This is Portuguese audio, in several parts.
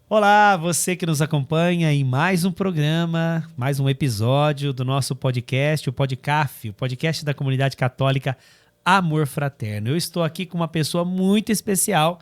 Olá, você que nos acompanha em mais um programa, mais um episódio do nosso podcast, o Podcaf, o podcast da comunidade católica Amor Fraterno. Eu estou aqui com uma pessoa muito especial,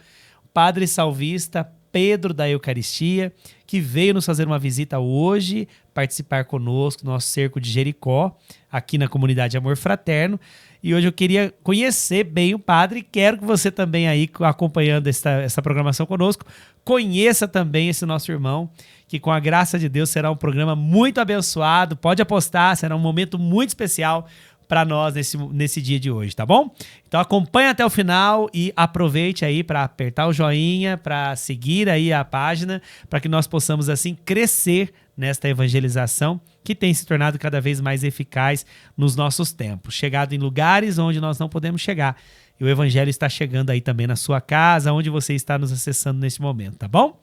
Padre Salvista Pedro da Eucaristia, que veio nos fazer uma visita hoje, participar conosco do nosso Cerco de Jericó, aqui na comunidade Amor Fraterno. E hoje eu queria conhecer bem o padre e quero que você também aí, acompanhando essa programação conosco, conheça também esse nosso irmão, que com a graça de Deus será um programa muito abençoado. Pode apostar, será um momento muito especial para nós nesse dia de hoje, tá bom? Então acompanhe até o final e aproveite aí para apertar o joinha, para seguir aí a página, para que nós possamos assim crescer nesta evangelização que tem se tornado cada vez mais eficaz nos nossos tempos, chegado em lugares onde nós não podemos chegar. E o evangelho está chegando aí também na sua casa, onde você está nos acessando neste momento, tá bom?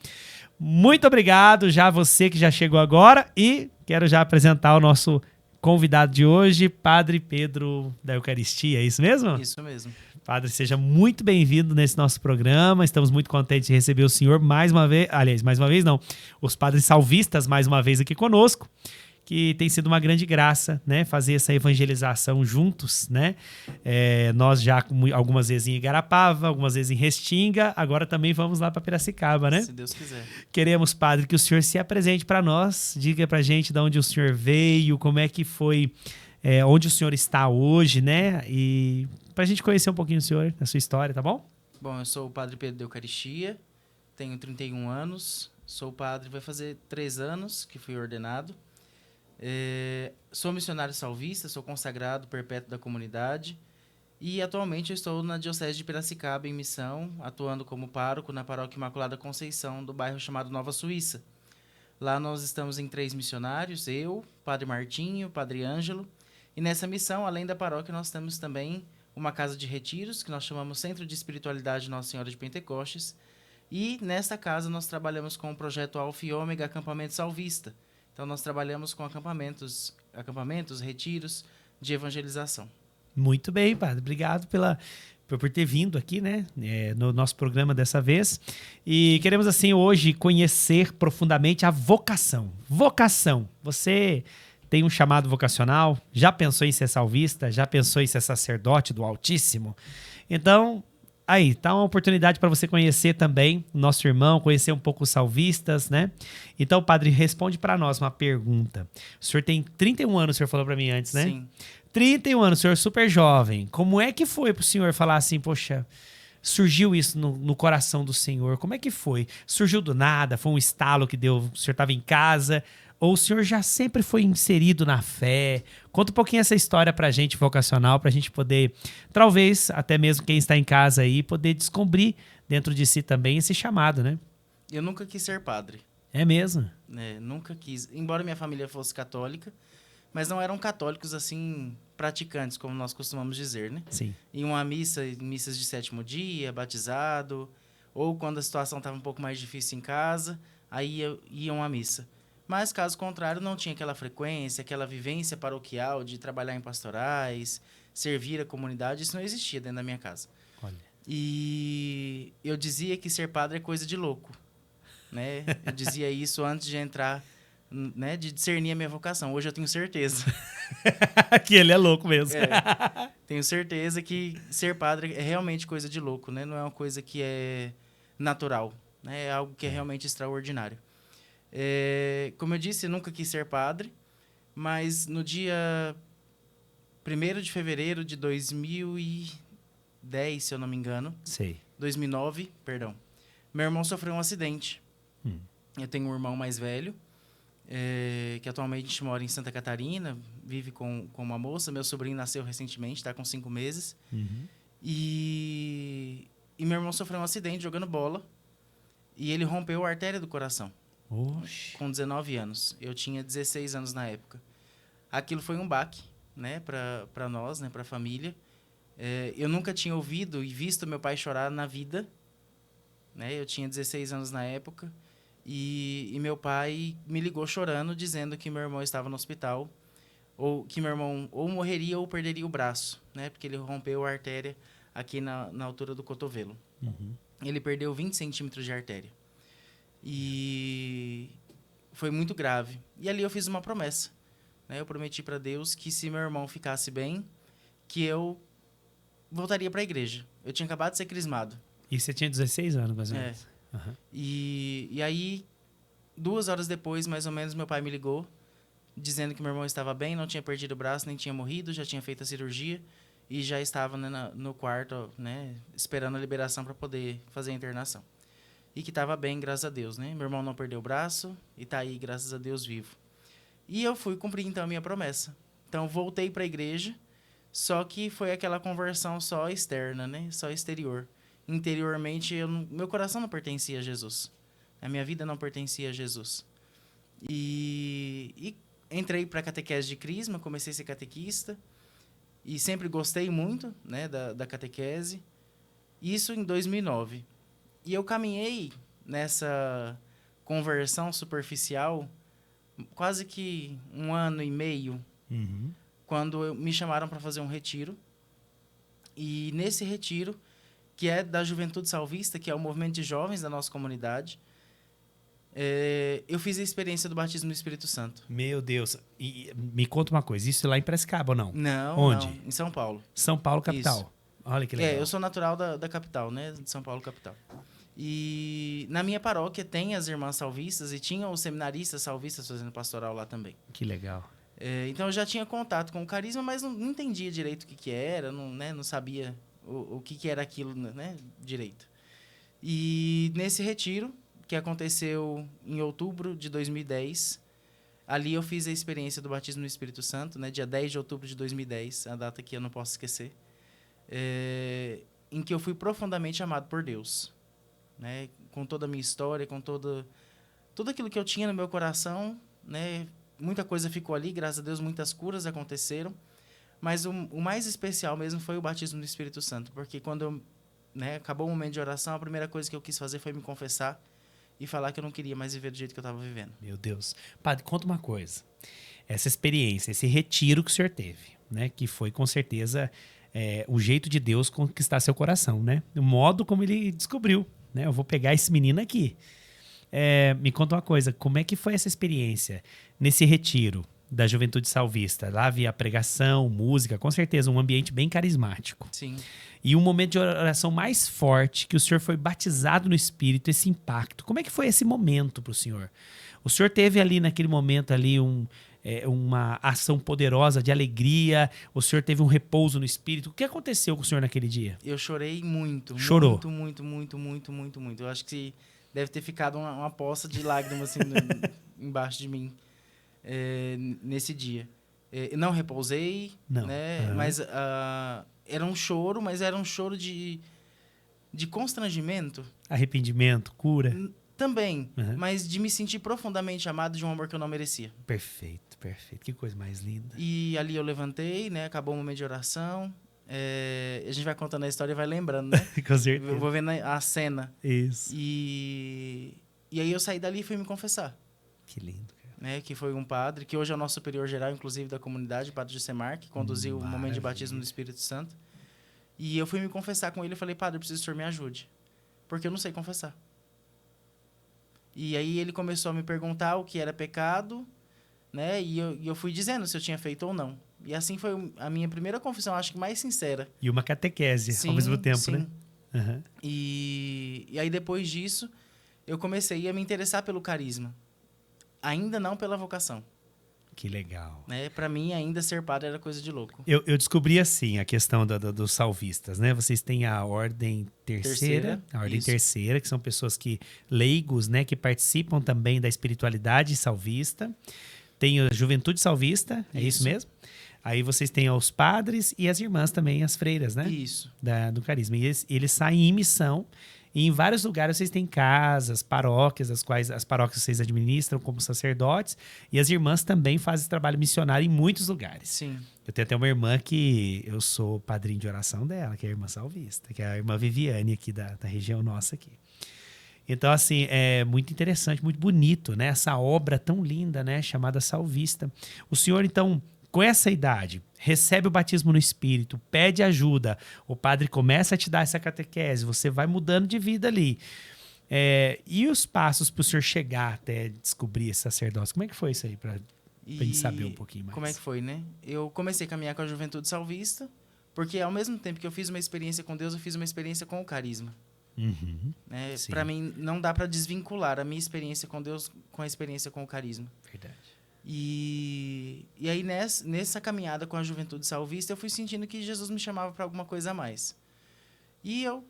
Muito obrigado já a você que já chegou agora e quero já apresentar o nosso convidado de hoje, Padre Pedro da Eucaristia, é isso mesmo? Isso mesmo. Padre, seja muito bem-vindo nesse nosso programa. Estamos muito contentes de receber o senhor mais uma vez. Aliás, mais uma vez não. Os padres salvistas mais uma vez aqui conosco, que tem sido uma grande graça, né? Fazer essa evangelização juntos, né? Nós já algumas vezes em Igarapava, algumas vezes em Restinga, agora também vamos lá para Piracicaba, né? Se Deus quiser. Queremos, padre, que o senhor se apresente para nós, diga pra gente de onde o senhor veio, como é que foi, onde o senhor está hoje, né? E pra gente conhecer um pouquinho o senhor, a sua história, tá bom? Bom, eu sou o Padre Pedro da Eucaristia, tenho 31 anos, sou padre, vai fazer 3 anos que fui ordenado. Sou missionário salvista, sou consagrado perpétuo da comunidade e atualmente eu estou na Diocese de Piracicaba em missão, atuando como pároco na Paróquia Imaculada Conceição do bairro chamado Nova Suíça. Lá nós estamos em 3 missionários, eu, Padre Martinho, Padre Ângelo, e nessa missão, além da paróquia, nós temos também uma casa de retiros, que nós chamamos Centro de Espiritualidade Nossa Senhora de Pentecostes, e nesta casa nós trabalhamos com o projeto Alfa e Ômega Acampamento Salvista. Então nós trabalhamos com acampamentos, retiros de evangelização. Muito bem, padre. Obrigado por ter vindo aqui, né, no nosso programa dessa vez. E queremos, assim, hoje conhecer profundamente a vocação. Vocação. Você tem um chamado vocacional? Já pensou em ser salvista? Já pensou em ser sacerdote do Altíssimo? Então, aí, tá uma oportunidade para você conhecer também o nosso irmão, conhecer um pouco os salvistas, né? Então, padre, responde para nós uma pergunta. O senhor tem 31 anos, o senhor falou para mim antes, né? Sim. 31 anos, senhor super jovem. Como é que foi pro senhor falar assim, poxa, surgiu isso no coração do senhor? Como é que foi? Surgiu do nada? Foi um estalo que deu, o senhor estava em casa? Ou o senhor já sempre foi inserido na fé? Conta um pouquinho essa história pra gente, vocacional, pra gente poder, talvez, até mesmo quem está em casa aí, poder descobrir dentro de si também esse chamado, né? Eu nunca quis ser padre. É mesmo? Nunca quis. Embora minha família fosse católica, mas não eram católicos, assim, praticantes, como nós costumamos dizer, né? Sim. Em uma missas de 7º dia, batizado, ou quando a situação estava um pouco mais difícil em casa, aí iam à missa. Mas, caso contrário, não tinha aquela frequência, aquela vivência paroquial de trabalhar em pastorais, servir a comunidade, isso não existia dentro da minha casa. Olha. E eu dizia que ser padre é coisa de louco, né? Eu dizia isso antes de entrar, né, de discernir a minha vocação. Hoje eu tenho certeza. Que ele é louco mesmo. Tenho certeza que ser padre é realmente coisa de louco, né? Não é uma coisa que é natural, né? É algo que é realmente extraordinário. Como eu disse, eu nunca quis ser padre, mas no dia 1º de fevereiro de 2010, se eu não me engano, Sei. 2009, perdão, meu irmão sofreu um acidente. Eu tenho um irmão mais velho, que atualmente mora em Santa Catarina, vive com uma moça. Meu sobrinho nasceu recentemente, está com 5 meses. Uhum. E meu irmão sofreu um acidente jogando bola e ele rompeu a artéria do coração. Oxi. Com 19 anos. Eu tinha 16 anos na época. Aquilo foi um baque, né, para nós, né, para a família. Eu nunca tinha ouvido e visto meu pai chorar na vida, né? Eu tinha 16 anos na época e meu pai me ligou chorando, dizendo que meu irmão estava no hospital, ou que meu irmão ou morreria ou perderia o braço, né, porque ele rompeu a artéria aqui na altura do cotovelo. Uhum. Ele perdeu 20 centímetros de artéria. E foi muito grave. E ali eu fiz uma promessa, né? Eu prometi para Deus que se meu irmão ficasse bem, que eu voltaria para a igreja. Eu tinha acabado de ser crismado. E você tinha 16 anos, mais ou É. menos. Uhum. E aí, 2 horas depois, mais ou menos, meu pai me ligou, dizendo que meu irmão estava bem, não tinha perdido o braço, nem tinha morrido, já tinha feito a cirurgia e já estava, né, no quarto, né, esperando a liberação para poder fazer a internação. E que estava bem, graças a Deus, né? Meu irmão não perdeu o braço e está aí, graças a Deus, vivo. E eu fui cumprir, então, a minha promessa. Então, voltei para a igreja, só que foi aquela conversão só externa, né? Só exterior. Interiormente, meu coração não pertencia a Jesus. A minha vida não pertencia a Jesus. E entrei para a catequese de crisma, comecei a ser catequista. E sempre gostei muito, né, da catequese. Isso em 2009. E eu caminhei nessa conversão superficial quase que 1 ano e meio, quando me chamaram para fazer um retiro. E nesse retiro, que é da Juventude Salvista, que é o movimento de jovens da nossa comunidade, eu fiz a experiência do batismo no Espírito Santo. Meu Deus. E me conta uma coisa, isso lá em Piracicaba ou não? Não, Onde? não, em São Paulo. São Paulo, capital. Isso. Olha que legal. Eu sou natural da capital, né? De São Paulo, capital. E na minha paróquia tem as irmãs salvistas e tinham os seminaristas salvistas fazendo pastoral lá também. Que legal. Então eu já tinha contato com o carisma, mas não entendia direito o que era, não sabia o que era aquilo, né, direito. E nesse retiro, que aconteceu em outubro de 2010, ali eu fiz a experiência do batismo no Espírito Santo, né, dia 10 de outubro de 2010, a data que eu não posso esquecer, em que eu fui profundamente amado por Deus, né, com toda a minha história, com tudo aquilo que eu tinha no meu coração, né, muita coisa ficou ali, graças a Deus, muitas curas aconteceram, mas o mais especial mesmo foi o batismo no Espírito Santo, porque quando acabou o momento de oração, a primeira coisa que eu quis fazer foi me confessar e falar que eu não queria mais viver do jeito que eu estava vivendo. Meu Deus. Padre, conta uma coisa. Essa experiência, esse retiro que o senhor teve, né, que foi com certeza o jeito de Deus conquistar seu coração, né? O modo como ele descobriu, né? Eu vou pegar esse menino aqui. Me conta uma coisa, como é que foi essa experiência nesse retiro da Juventude Salvista? Lá havia pregação, música, com certeza um ambiente bem carismático. Sim. E um momento de oração mais forte, que o senhor foi batizado no Espírito, esse impacto. Como é que foi esse momento para o senhor? O senhor teve ali naquele momento ali uma ação poderosa de alegria? O senhor teve um repouso no Espírito? O que aconteceu com o senhor naquele dia? Eu chorei muito. Chorou? Muito. Eu acho que deve ter ficado uma poça de lágrimas assim, embaixo de mim nesse dia. Não repousei, não. Né? Uhum. Mas era um choro, mas era um choro de constrangimento. Arrependimento, cura. Também, mas de me sentir profundamente amado de um amor que eu não merecia. Perfeito. Que coisa mais linda. E ali eu levantei, né? Acabou o momento de oração. A gente vai contando a história e vai lembrando, né? Com certeza. Eu vou vendo a cena. Isso. E aí eu saí dali e fui me confessar. Que lindo, cara. Né? Que foi um padre, que hoje é o nosso superior geral, inclusive, da comunidade, o padre Jusemar, que conduziu o momento de batismo do Espírito Santo. E eu fui me confessar com ele e falei, padre, eu preciso que o senhor me ajude. Porque eu não sei confessar. E aí ele começou a me perguntar o que era pecado, né? E eu fui dizendo se eu tinha feito ou não. E assim foi a minha primeira confissão, acho que mais sincera. E uma catequese ao mesmo tempo, sim. né? Uhum. E aí depois disso, eu comecei a me interessar pelo carisma. Ainda não pela vocação. Que legal. Né? Para mim, ainda ser padre era coisa de louco. Eu descobri assim a questão dos salvistas, né? Vocês têm a ordem terceira, a ordem terceira, que são pessoas leigos, né? Que participam também da espiritualidade salvista. Tem a Juventude Salvista, é isso mesmo? Aí vocês têm os padres e as irmãs também, as freiras, né? Isso. Do carisma. E eles saem em missão. E em vários lugares vocês têm casas, paróquias, as paróquias vocês administram como sacerdotes. E as irmãs também fazem trabalho missionário em muitos lugares. Sim. Eu tenho até uma irmã que eu sou padrinho de oração dela, que é a irmã salvista, que é a irmã Viviane aqui da região nossa aqui. Então, assim, é muito interessante, muito bonito, né? Essa obra tão linda, né? Chamada Salvista. O senhor, então, com essa idade, recebe o batismo no Espírito, pede ajuda, o padre começa a te dar essa catequese, você vai mudando de vida ali. E os passos para o senhor chegar até descobrir esse sacerdócio? Como é que foi isso aí, para a gente saber um pouquinho mais? Como é que foi, né? Eu comecei a caminhar com a Juventude Salvista, porque ao mesmo tempo que eu fiz uma experiência com Deus, eu fiz uma experiência com o carisma. Uhum. Né? Sim. Para mim, não dá para desvincular a minha experiência com Deus com a experiência com o carisma. Verdade. E aí, nessa caminhada com a Juventude Salvista, eu fui sentindo que Jesus me chamava para alguma coisa a mais. E eu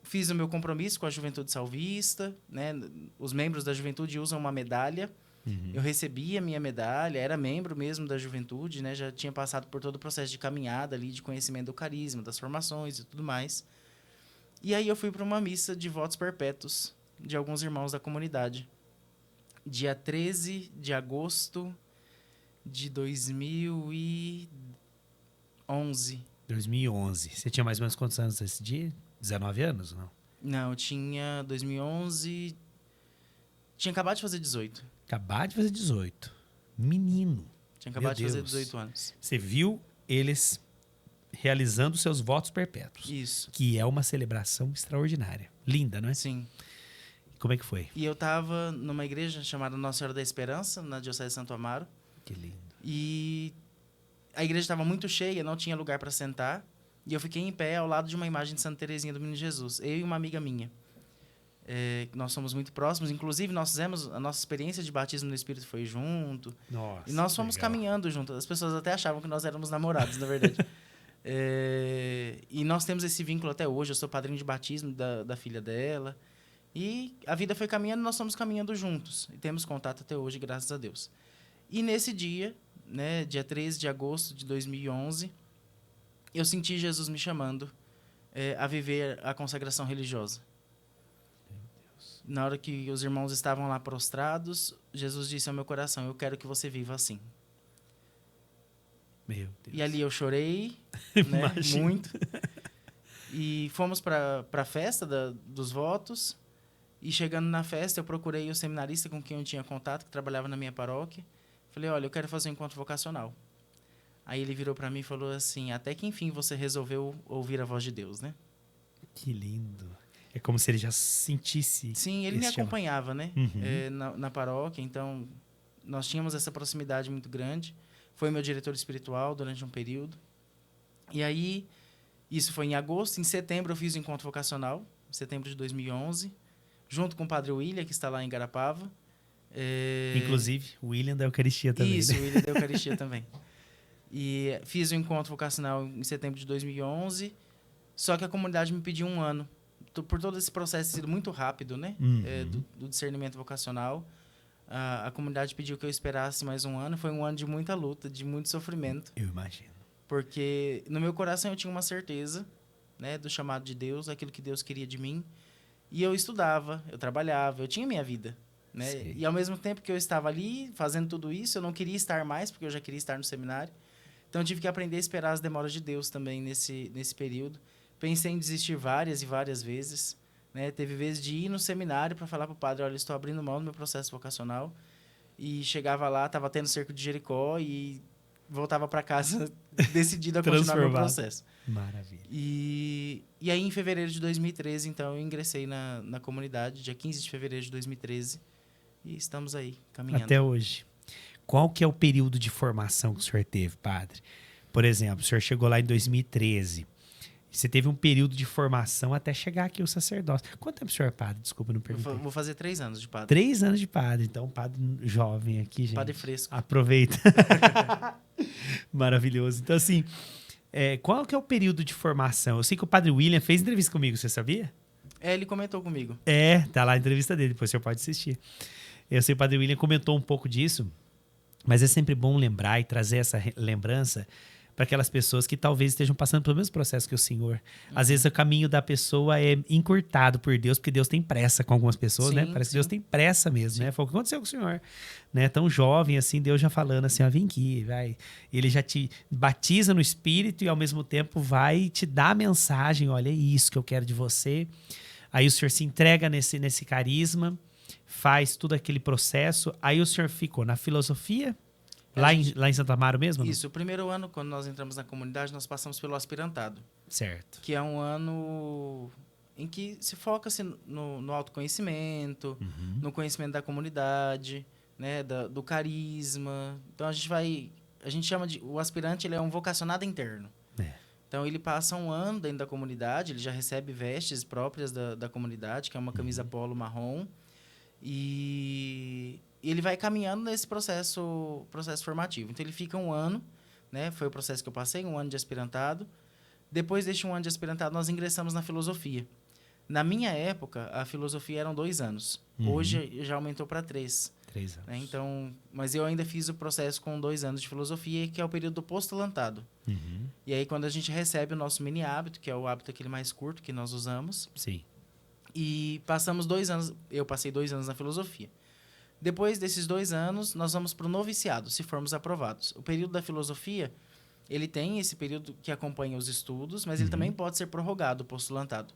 fiz o meu compromisso com a Juventude Salvista, né? Os membros da Juventude usam uma medalha. Uhum. Eu recebi a minha medalha, era membro mesmo da Juventude, né? Já tinha passado por todo o processo de caminhada ali, de conhecimento do carisma, das formações e tudo mais. E aí eu fui para uma missa de votos perpétuos de alguns irmãos da comunidade. Dia 13 de agosto de 2011. 2011. Você tinha mais ou menos quantos anos nesse dia? 19 anos, não? Não, eu tinha 2011... Tinha acabado de fazer 18. Acabado de fazer 18. Menino. Tinha acabado de fazer Deus. 18 anos. Você viu eles realizando seus votos perpétuos. Isso. Que é uma celebração extraordinária. Linda, não é? Sim. Como é que foi? E eu estava numa igreja chamada Nossa Senhora da Esperança, na Diocese de Santo Amaro. Que lindo. E a igreja estava muito cheia, não tinha lugar para sentar. E eu fiquei em pé ao lado de uma imagem de Santa Teresinha do Menino Jesus. Eu e uma amiga minha. Nós somos muito próximos. Inclusive, nós fizemos a nossa experiência de batismo no Espírito foi junto. Nossa, e nós fomos legal. caminhando junto. As pessoas até achavam que nós éramos namorados, na verdade. E nós temos esse vínculo até hoje. Eu sou padrinho de batismo da filha dela. E a vida foi caminhando, nós estamos caminhando juntos. E temos contato até hoje, graças a Deus. E nesse dia, né, dia 13 de agosto de 2011, eu senti Jesus me chamando a viver a consagração religiosa. Na hora que os irmãos estavam lá prostrados, Jesus disse ao meu coração: eu quero que você viva assim. Meu Deus. E ali eu chorei, né, muito. E fomos para a festa dos votos. E chegando na festa, eu procurei o seminarista com quem eu tinha contato, que trabalhava na minha paróquia. Falei: olha, eu quero fazer um encontro vocacional. Aí ele virou para mim e falou assim: até que enfim você resolveu ouvir a voz de Deus, né? Que lindo. É como se ele já sentisse. Sim, ele me acompanhava, né? Uhum. Na paróquia, então nós tínhamos essa proximidade muito grande. Foi meu diretor espiritual durante um período. E aí, isso foi em agosto. Em setembro eu fiz o encontro vocacional, em setembro de 2011, junto com o padre William, que está lá em Garapava. Inclusive, o William da Eucaristia também. Isso, né? o William da Eucaristia também. E fiz o encontro vocacional em setembro de 2011, só que a comunidade me pediu um ano. Por todo esse processo sido muito rápido, né? Uhum. Do discernimento vocacional. A comunidade pediu que eu esperasse mais um ano. Foi um ano de muita luta, de muito sofrimento. Eu imagino. Porque no meu coração eu tinha uma certeza, né, do chamado de Deus, aquilo que Deus queria de mim. E eu estudava, eu trabalhava, eu tinha minha vida. Né? Sei. E ao mesmo tempo que eu estava ali fazendo tudo isso, eu não queria estar mais, porque eu já queria estar no seminário. Então eu tive que aprender a esperar as demoras de Deus também nesse período. Pensei em desistir várias e várias vezes. Né? Teve vezes de ir no seminário para falar para o padre: olha, estou abrindo mão do meu processo vocacional. E chegava lá, estava tendo cerco de Jericó e voltava para casa decidido a continuar meu processo. Maravilha. E aí, em fevereiro de 2013, então, eu ingressei na comunidade, dia 15 de fevereiro de 2013. E estamos aí, caminhando. Até hoje. Qual que é o período de formação que o senhor teve, padre? Por exemplo, o senhor chegou lá em 2013. Você teve um período de formação até chegar aqui o sacerdócio. Quanto tempo o senhor é padre? Desculpa, não perguntei. Vou fazer 3 anos de padre. 3 anos de padre. Então, padre jovem aqui, gente. Padre fresco. Aproveita. Maravilhoso. Então, assim, qual que é o período de formação? Eu sei que o padre William fez entrevista comigo, você sabia? Ele comentou comigo. Tá lá a entrevista dele, depois o senhor pode assistir. Eu sei que o padre William comentou um pouco disso, mas é sempre bom lembrar e trazer essa lembrança para aquelas pessoas que talvez estejam passando pelo mesmo processo que o senhor. Às vezes o caminho da pessoa é encurtado por Deus, porque Deus tem pressa com algumas pessoas, né? Parece que Deus tem pressa mesmo, né? Foi o que aconteceu com o senhor, né? Tão jovem assim, Deus já falando assim, ó, vem aqui, vai. Ele já te batiza no Espírito e ao mesmo tempo vai te dar a mensagem, olha, é isso que eu quero de você. Aí o senhor se entrega nesse carisma, faz todo aquele processo, aí o senhor ficou na filosofia, lá em Santo Amaro mesmo? Isso, o primeiro ano, quando nós entramos na comunidade, nós passamos pelo aspirantado. Certo. Que é um ano em que se foca-se no autoconhecimento, no conhecimento da comunidade, né, do carisma. Então, a gente chama o aspirante, ele é um vocacionado interno. Então, ele passa um ano dentro da comunidade, ele já recebe vestes próprias da comunidade, que é uma camisa polo marrom, e ele vai caminhando nesse processo formativo. Então, ele fica um ano, né, foi o processo que eu passei, um ano de aspirantado. Depois deste um ano de aspirantado, nós ingressamos na filosofia. Na minha época, a filosofia eram 2 anos. Hoje, já aumentou para 3. 3 anos. Né? Então, mas eu ainda fiz o processo com 2 anos de filosofia, que é o período do postulantado. E aí, quando a gente recebe o nosso mini hábito, que é o hábito aquele mais curto que nós usamos. Sim. E passamos 2 anos, eu passei 2 anos na filosofia. Depois desses 2 anos, nós vamos para o noviciado, se formos aprovados. O período da filosofia, ele tem esse período que acompanha os estudos, mas ele também pode ser prorrogado, postulantado.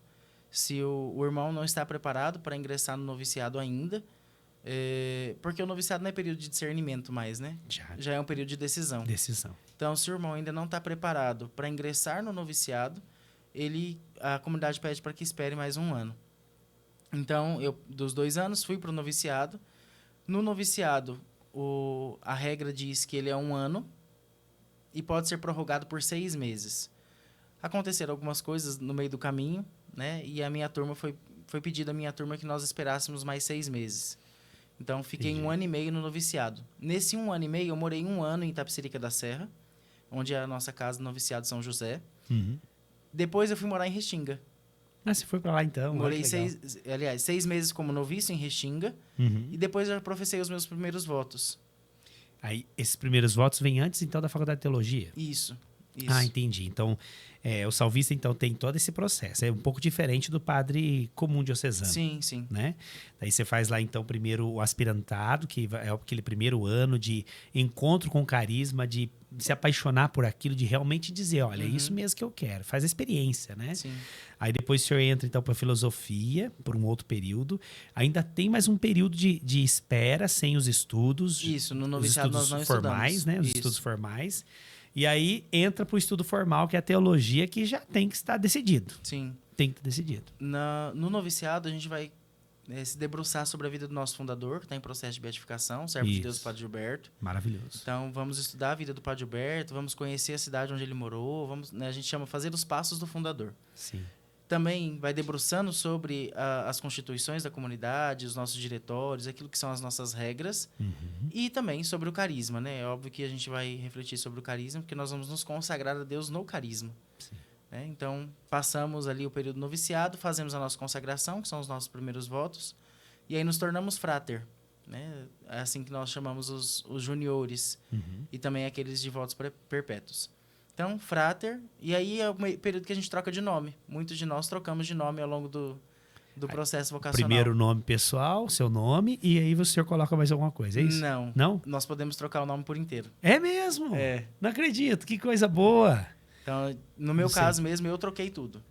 Se o irmão não está preparado para ingressar no noviciado ainda, porque o noviciado não é período de discernimento mais, né? Já é um período de decisão. Então, se o irmão ainda não está preparado para ingressar no noviciado, a comunidade pede para que espere mais um ano. Então, eu, dos 2 anos, fui para o noviciado. No noviciado, a regra diz que ele é 1 ano e pode ser prorrogado por 6 meses. Aconteceram algumas coisas no meio do caminho, né? E a minha turma foi pedido à minha turma que nós esperássemos mais 6 meses. Então, fiquei 1 ano e meio no noviciado. Nesse 1 ano e meio, eu morei 1 ano em Itapecerica da Serra, onde é a nossa casa do noviciado São José. Depois, eu fui morar em Restinga. Ah, você foi para lá então? Morei 6 meses como noviço em Restinga. E depois eu professei os meus primeiros votos. Aí, esses primeiros votos vêm antes, então, da Faculdade de Teologia? Isso. Ah, entendi. Então, o salvista, então, tem todo esse processo. É um pouco diferente do padre comum diocesano. Sim. Né? Daí você faz lá, então, primeiro o aspirantado, que é aquele primeiro ano de encontro com carisma, de se apaixonar por aquilo, de realmente dizer, olha, é isso mesmo que eu quero. Faz a experiência, né? Sim. Aí depois o senhor entra, então, para a filosofia, por um outro período. Ainda tem mais um período de espera, sem os estudos. Isso, no noviciado nós não formais, estudamos. né? Os estudos formais. E aí entra para o estudo formal, que é a teologia, que já tem que estar decidido. Sim. Tem que estar decidido. No noviciado, a gente vai se debruçar sobre a vida do nosso fundador, que está em processo de beatificação, servo de Deus, Padre Gilberto. Maravilhoso. Então, vamos estudar a vida do Padre Gilberto, vamos conhecer a cidade onde ele morou, a gente chama fazer os passos do fundador. Sim. Também vai debruçando sobre as constituições da comunidade, os nossos diretórios, aquilo que são as nossas regras. E também sobre o carisma, né? É óbvio que a gente vai refletir sobre o carisma, porque nós vamos nos consagrar a Deus no carisma. Né? Então, passamos ali o período noviciado, fazemos a nossa consagração, que são os nossos primeiros votos, e aí nos tornamos frater. Né? É assim que nós chamamos os juniores, e também aqueles de votos perpétuos. Então, frater, e aí é o período que a gente troca de nome. Muitos de nós trocamos de nome ao longo do processo vocacional. Primeiro nome pessoal, seu nome, e aí o senhor coloca mais alguma coisa, é isso? Não. Não? Nós podemos trocar o nome por inteiro. É mesmo? É. Não acredito, que coisa boa. Então, no meu caso mesmo, eu troquei tudo.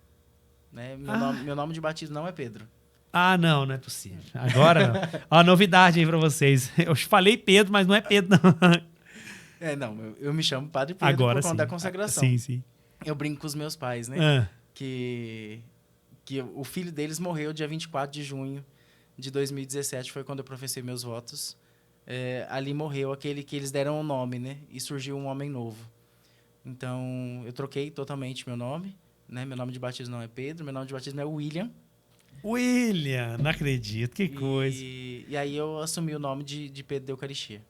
Né? Meu nome de batismo não é Pedro. Ah, não é possível. Agora não. Ó, novidade aí pra vocês. Eu falei Pedro, mas não é Pedro, não. Não, eu me chamo Padre Pedro agora, por conta da consagração. Sim. Eu brinco com os meus pais, né? Que o filho deles morreu dia 24 de junho de 2017, foi quando eu professei meus votos. Ali morreu aquele que eles deram o nome, né? E surgiu um homem novo. Então, eu troquei totalmente meu nome, né? Meu nome de batismo não é Pedro, meu nome de batismo é William. William, não acredito, que coisa. E aí eu assumi o nome de Pedro da Eucaristia.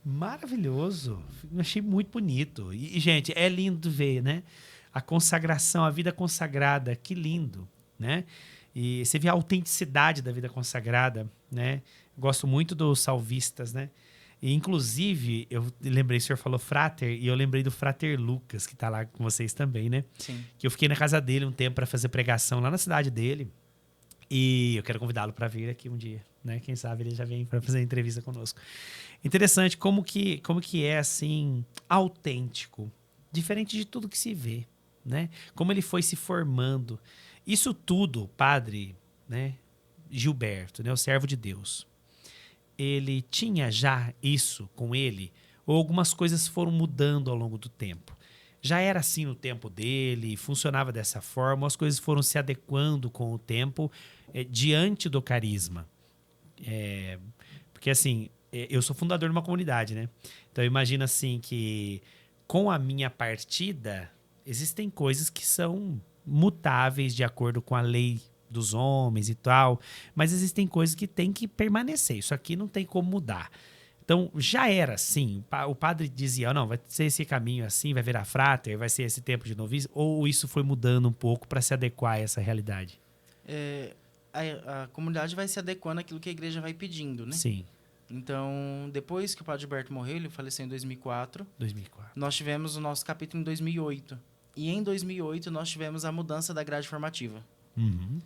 Maravilhoso. Eu achei muito bonito. E, gente, é lindo ver, né? A consagração, a vida consagrada, que lindo, né? E você vê a autenticidade da vida consagrada, né? Gosto muito dos salvistas, né? E, inclusive, eu lembrei, o senhor falou frater, e eu lembrei do frater Lucas, que tá lá com vocês também, né? Sim. Que eu fiquei na casa dele um tempo para fazer pregação lá na cidade dele. E eu quero convidá-lo para vir aqui um dia, né? Quem sabe ele já vem para fazer entrevista conosco. Interessante como que é, assim, autêntico. Diferente de tudo que se vê, né? Como ele foi se formando. Isso tudo, padre, né? Gilberto, né? O servo de Deus. Ele tinha já isso com ele? Ou algumas coisas foram mudando ao longo do tempo? já era assim no tempo dele, funcionava dessa forma, as coisas foram se adequando com o tempo diante do carisma. Porque assim, eu sou fundador de uma comunidade, né? Então imagina assim que com a minha partida, existem coisas que são mutáveis de acordo com a lei dos homens e tal, mas existem coisas que têm que permanecer. Isso aqui não tem como mudar. Então, já era assim. O padre dizia, não, vai ser esse caminho assim, vai virar fráter, vai ser esse tempo de noviço, ou isso foi mudando um pouco para se adequar a essa realidade? A comunidade vai se adequando àquilo que a igreja vai pedindo, né? Sim. Então, depois que o padre Gilberto morreu, ele faleceu em 2004, 2004. nós tivemos o nosso capítulo em 2008. E em 2008 nós tivemos a mudança da grade formativa. Uhum.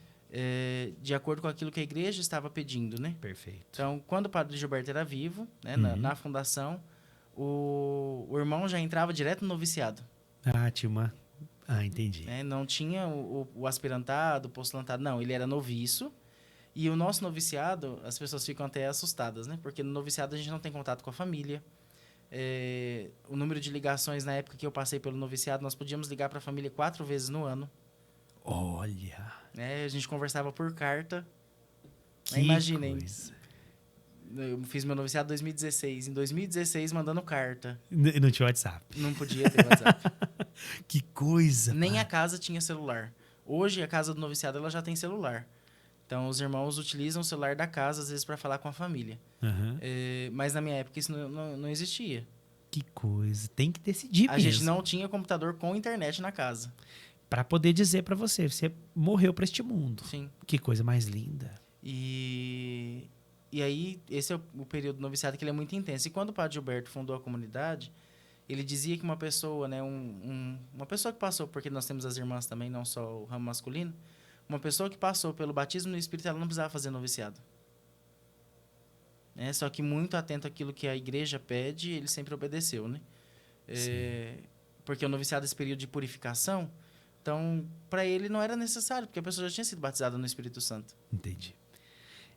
De acordo com aquilo que a igreja estava pedindo, né? Perfeito. Então, quando o padre Gilberto era vivo, né, na fundação, o irmão já entrava direto no noviciado. Tinha uma... entendi. Né? Não tinha o aspirantado, o postulantado, não. Ele era noviço. E o nosso noviciado, as pessoas ficam até assustadas, né? Porque no noviciado a gente não tem contato com a família. O número de ligações na época que eu passei pelo noviciado, nós podíamos ligar para a família 4 vezes no ano. Olha! A gente conversava por carta. Que imaginem. coisa. Eu fiz meu noviciado em 2016. Em 2016, mandando carta. Não tinha WhatsApp. Não podia ter WhatsApp. Que coisa! Nem a casa tinha celular. Hoje, a casa do noviciado ela já tem celular. Então, os irmãos utilizam o celular da casa, às vezes, para falar com a família. Uhum. Mas, na minha época, isso não existia. Que coisa. Tem que decidir A mesmo. gente não tinha computador com internet na casa. Para poder dizer para você morreu para este mundo. Sim. Que coisa mais linda. E aí, esse é o período do noviciado que ele é muito intenso. E quando o padre Gilberto fundou a comunidade, ele dizia que uma pessoa, né, uma pessoa que passou, porque nós temos as irmãs também, não só o ramo masculino, uma pessoa que passou pelo batismo no Espírito, ela não precisava fazer noviciado. Só que muito atento àquilo que a igreja pede, ele sempre obedeceu, né? Porque o noviciado é esse período de purificação, então, para ele não era necessário, porque a pessoa já tinha sido batizada no Espírito Santo. Entendi.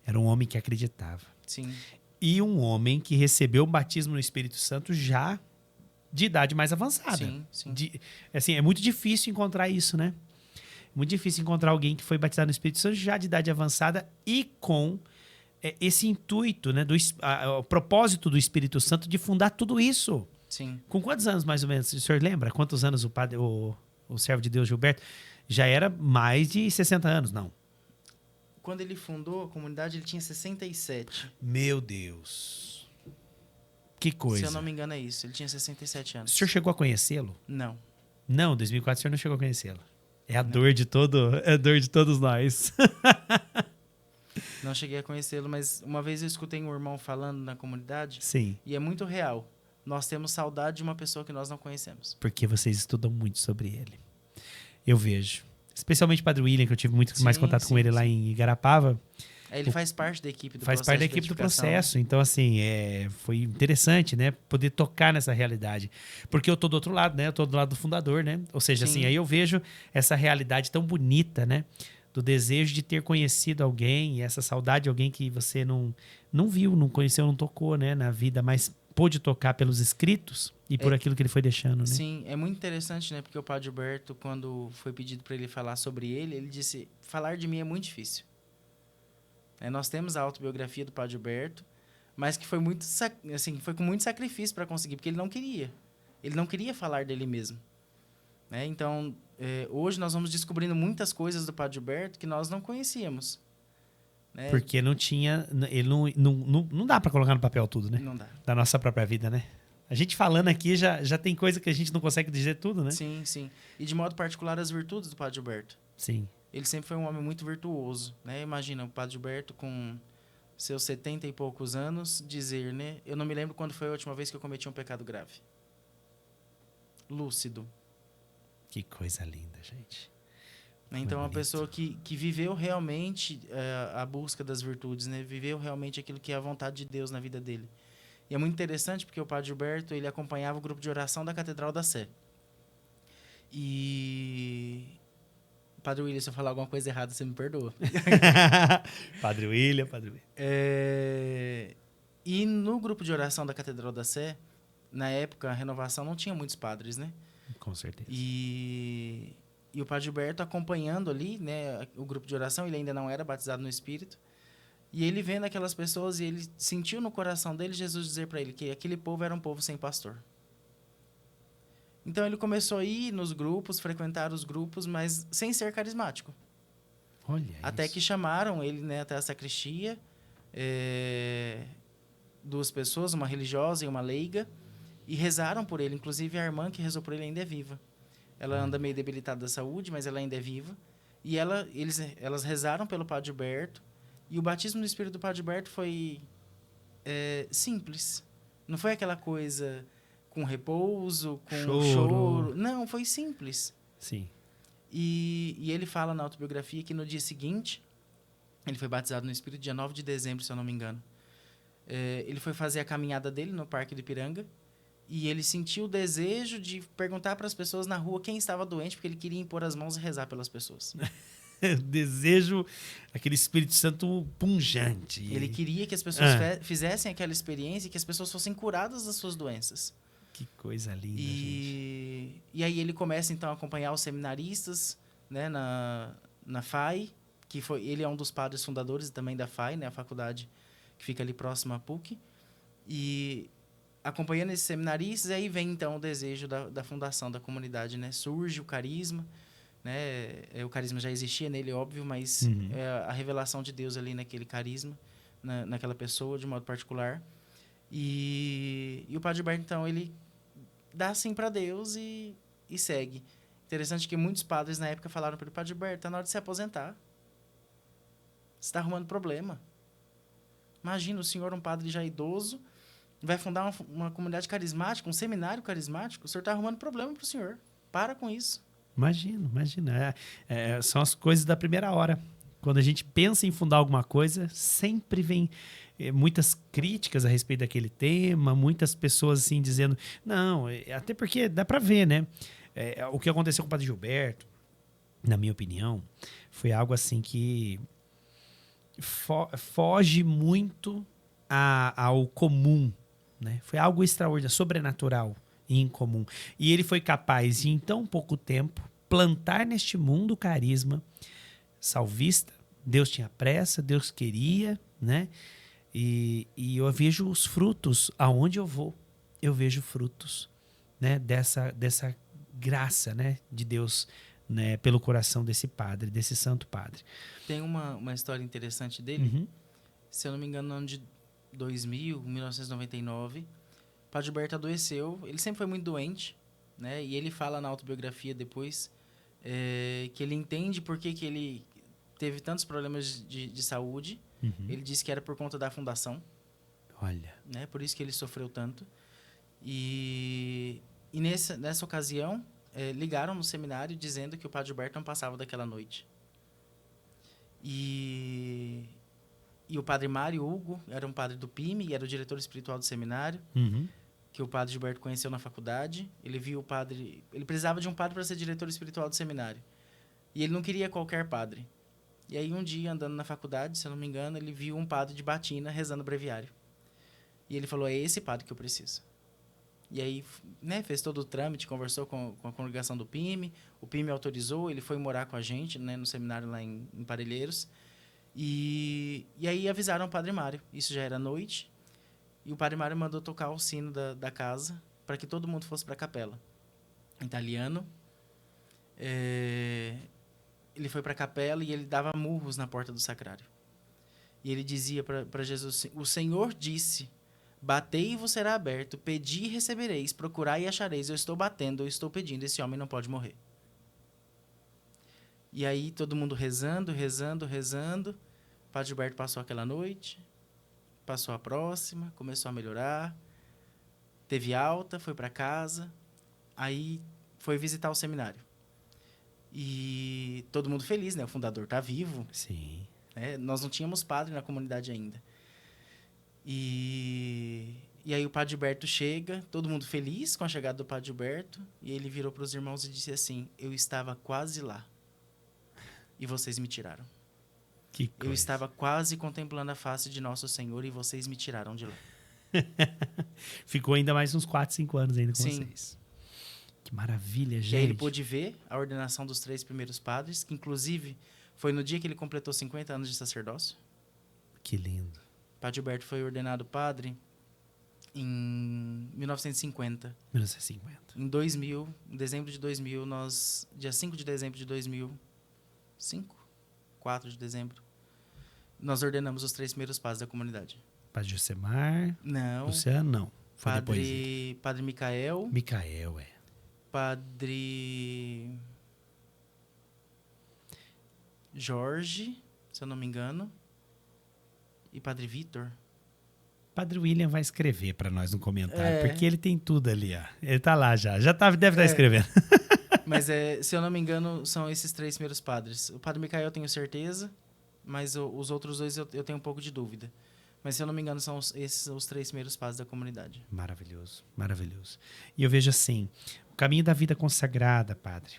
Era um homem que acreditava. Sim. E um homem que recebeu o batismo no Espírito Santo já de idade mais avançada. Sim, sim. Assim, é muito difícil encontrar isso, né? Muito difícil encontrar alguém que foi batizado no Espírito Santo já de idade avançada e com esse intuito, né, o propósito do Espírito Santo de fundar tudo isso. Sim. Com quantos anos, mais ou menos? O senhor lembra? Quantos anos o servo de Deus Gilberto? Já era mais de 60 anos, não? Quando ele fundou a comunidade, ele tinha 67. Meu Deus. Que coisa. Se eu não me engano, é isso. Ele tinha 67 anos. O senhor chegou a conhecê-lo? Não. Não, em 2004 o senhor não chegou a conhecê-lo. É a dor de todos nós. Não cheguei a conhecê-lo, mas uma vez eu escutei um irmão falando na comunidade. Sim. E é muito real. Nós temos saudade de uma pessoa que nós não conhecemos. Porque vocês estudam muito sobre ele. Eu vejo. Especialmente o Padre William, que eu tive muito mais contato com ele lá em Igarapava. Ele faz parte da equipe do processo. Faz parte da equipe do processo. Então, assim, foi interessante, né? Poder tocar nessa realidade. Porque eu tô do outro lado, né? Eu tô do lado do fundador, né? Ou seja, assim, aí eu vejo essa realidade tão bonita, né? Do desejo de ter conhecido alguém, e essa saudade de alguém que você não viu, não conheceu, não tocou, né? Na vida, mas pôde tocar pelos escritos e por aquilo que ele foi deixando, né? Sim, é muito interessante, né? Porque o Padre Gilberto, quando foi pedido para ele falar sobre ele, ele disse, falar de mim é muito difícil. Nós temos a autobiografia do Padre Gilberto, mas que foi muito foi com muito sacrifício para conseguir, porque ele não queria. Ele não queria falar dele mesmo. Então, hoje nós vamos descobrindo muitas coisas do Padre Gilberto que nós não conhecíamos. Porque não tinha... Ele não dá para colocar no papel tudo, né? Não dá. Da nossa própria vida, né? A gente falando aqui já tem coisa que a gente não consegue dizer tudo, né? Sim, sim. E de modo particular as virtudes do Padre Gilberto. Sim. Ele sempre foi um homem muito virtuoso, né? Imagina, o Padre Gilberto com seus 70 e poucos anos dizer, né? Eu não me lembro quando foi a última vez que eu cometi um pecado grave. Lúcido. Que coisa linda, gente. Então, uma pessoa que viveu realmente a busca das virtudes, né? Viveu realmente aquilo que é a vontade de Deus na vida dele. E é muito interessante porque o Padre Gilberto, ele acompanhava o grupo de oração da Catedral da Sé. E... Padre William, se eu falar alguma coisa errada, você me perdoa. Padre William. E no grupo de oração da Catedral da Sé, na época, a renovação não tinha muitos padres, né? Com certeza. E o Padre Gilberto acompanhando ali, né, o grupo de oração, ele ainda não era batizado no Espírito. E ele vendo aquelas pessoas e ele sentiu no coração dele Jesus dizer para ele que aquele povo era um povo sem pastor. Então ele começou a ir nos grupos, frequentar os grupos, mas sem ser carismático. Olha Até isso. que chamaram ele, né, até a sacristia, duas pessoas, uma religiosa e uma leiga, e rezaram por ele. Inclusive a irmã que rezou por ele ainda é viva. Ela anda meio debilitada da saúde, mas ela ainda é viva. E elas rezaram pelo Padre Gilberto. E o batismo no Espírito do Padre Gilberto foi simples. Não foi aquela coisa com repouso, com choro. Não, foi simples. Sim. E ele fala na autobiografia que no dia seguinte, ele foi batizado no Espírito, dia 9 de dezembro, se eu não me engano. Ele foi fazer a caminhada dele no Parque do Ipiranga. E ele sentiu o desejo de perguntar para as pessoas na rua quem estava doente, porque ele queria impor as mãos e rezar pelas pessoas. Desejo, aquele Espírito Santo punjante. Ele queria que as pessoas fizessem aquela experiência e que as pessoas fossem curadas das suas doenças. Que coisa linda, gente. E aí ele começa, então, a acompanhar os seminaristas, né, na FAI, ele é um dos padres fundadores também da FAI, né, a faculdade que fica ali próxima à PUC. E acompanhando esses seminaristas, aí vem, então, o desejo da fundação da comunidade, né? Surge o carisma, né? O carisma já existia nele, óbvio, mas é a revelação de Deus ali naquele carisma, naquela pessoa, de modo particular. E o Padre Gilberto, então, ele dá sim para Deus e segue. Interessante que muitos padres na época falaram para o Padre Gilberto: tá na hora de se aposentar. Você está arrumando problema. Imagina, o senhor, um padre já idoso, vai fundar uma comunidade carismática, um seminário carismático. O senhor está arrumando problema para o senhor. Para com isso. Imagina. São as coisas da primeira hora. Quando a gente pensa em fundar alguma coisa, sempre vem muitas críticas a respeito daquele tema, muitas pessoas assim dizendo, não, até porque dá para ver, né? O que aconteceu com o Padre Gilberto, na minha opinião, foi algo assim que foge muito ao comum, né? Foi algo extraordinário, sobrenatural e incomum. E ele foi capaz de, em tão pouco tempo, plantar neste mundo o carisma salvista. Deus tinha pressa, Deus queria, né? E eu vejo os frutos aonde eu vou. Eu vejo frutos, né? Dessa graça, né? De Deus, né? Pelo coração desse padre, desse santo padre. Tem uma história interessante dele. Se eu não me engano, no ano de 1999, o Padre Gilberto adoeceu. Ele sempre foi muito doente, né? E ele fala na autobiografia depois que ele entende por que ele teve tantos problemas de saúde. Ele disse que era por conta da fundação. Olha. Né? Por isso que ele sofreu tanto. E nessa ocasião, ligaram no seminário dizendo que o Padre Gilberto não passava daquela noite. E o Padre Mário Hugo era um padre do PIME e era o diretor espiritual do seminário, que o Padre Gilberto conheceu na faculdade. Ele viu o padre... Ele precisava de um padre para ser diretor espiritual do seminário. E ele não queria qualquer padre. E aí, um dia, andando na faculdade, se eu não me engano, ele viu um padre de batina rezando o breviário. E ele falou, é esse padre que eu preciso. E aí, né, fez todo o trâmite, conversou com a congregação do PIME, o PIME autorizou, ele foi morar com a gente, né, no seminário lá em Parelheiros. E aí avisaram o Padre Mário. Isso já era noite. E o Padre Mário mandou tocar o sino da casa para que todo mundo fosse para a capela. Em italiano. Ele foi para a capela e ele dava murros na porta do sacrário. E ele dizia para Jesus, o Senhor disse, batei e vos será aberto, pedi e recebereis, procurai e achareis, eu estou batendo, eu estou pedindo, esse homem não pode morrer. E aí todo mundo rezando. O Padre Gilberto passou aquela noite, passou a próxima, começou a melhorar, teve alta, foi para casa, aí foi visitar o seminário. E todo mundo feliz, né? O fundador está vivo. Sim. Nós não tínhamos padre na comunidade ainda. E aí o Padre Gilberto chega, todo mundo feliz com a chegada do Padre Gilberto, e ele virou para os irmãos e disse assim, eu estava quase lá, e vocês me tiraram. Que coisa. Eu estava quase contemplando a face de Nosso Senhor, e vocês me tiraram de lá. Ficou ainda mais uns 4, 5 anos ainda com Sim. vocês. Que maravilha, E aí ele gente. pôde ver a ordenação dos 3 primeiros padres, que inclusive foi no dia que ele completou 50 anos de sacerdócio. Que lindo. Padre Gilberto foi ordenado padre em 1950. 1950. Em 2000, em dezembro de 2000, dia 5 de dezembro de 2005, 4 de dezembro, nós ordenamos os 3 primeiros padres da comunidade. Padre Josemar. Não. Luciano, não. Foi depois. Padre Micael. Micael, Padre Jorge, se eu não me engano. E Padre Vitor. Padre William vai escrever para nós no comentário, É. porque ele tem tudo ali, ó. Ele tá lá já. Deve estar escrevendo. Mas, se eu não me engano, são esses 3 primeiros padres. O Padre Micael eu tenho certeza, mas os outros 2 eu tenho um pouco de dúvida. Mas, se eu não me engano, são esses os 3 primeiros padres da comunidade. Maravilhoso, maravilhoso. E eu vejo assim, o caminho da vida consagrada, padre.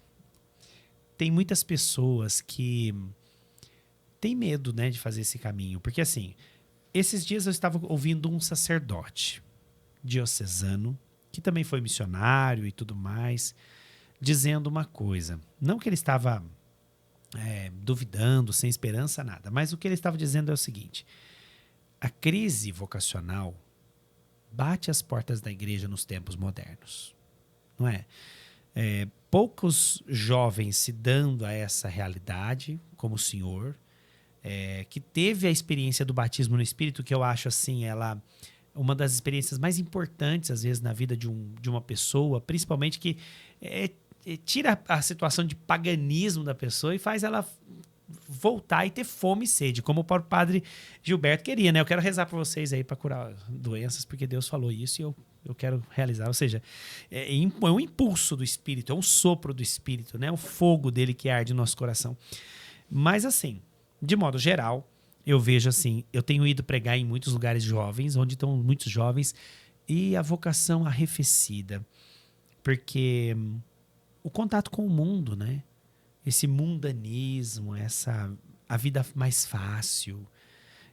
Tem muitas pessoas que têm medo, né, de fazer esse caminho. Porque assim, esses dias eu estava ouvindo um sacerdote diocesano, que também foi missionário e tudo mais, dizendo uma coisa. Não que ele estava duvidando, sem esperança, nada. Mas o que ele estava dizendo é o seguinte: a crise vocacional bate as portas da igreja nos tempos modernos. Não é? Poucos jovens se dando a essa realidade, como o senhor, que teve a experiência do batismo no Espírito, que eu acho assim, ela uma das experiências mais importantes, às vezes, na vida de uma pessoa, principalmente que tira a situação de paganismo da pessoa e faz ela voltar e ter fome e sede, como o próprio Padre Gilberto queria, né? Eu quero rezar por vocês aí para curar doenças, porque Deus falou isso e eu quero realizar. Ou seja, é um impulso do Espírito, é um sopro do Espírito, né? O fogo dele que arde no nosso coração. Mas assim, de modo geral, eu vejo assim, eu tenho ido pregar em muitos lugares jovens, onde estão muitos jovens, e a vocação arrefecida. Porque o contato com o mundo, né? Esse mundanismo, a vida mais fácil.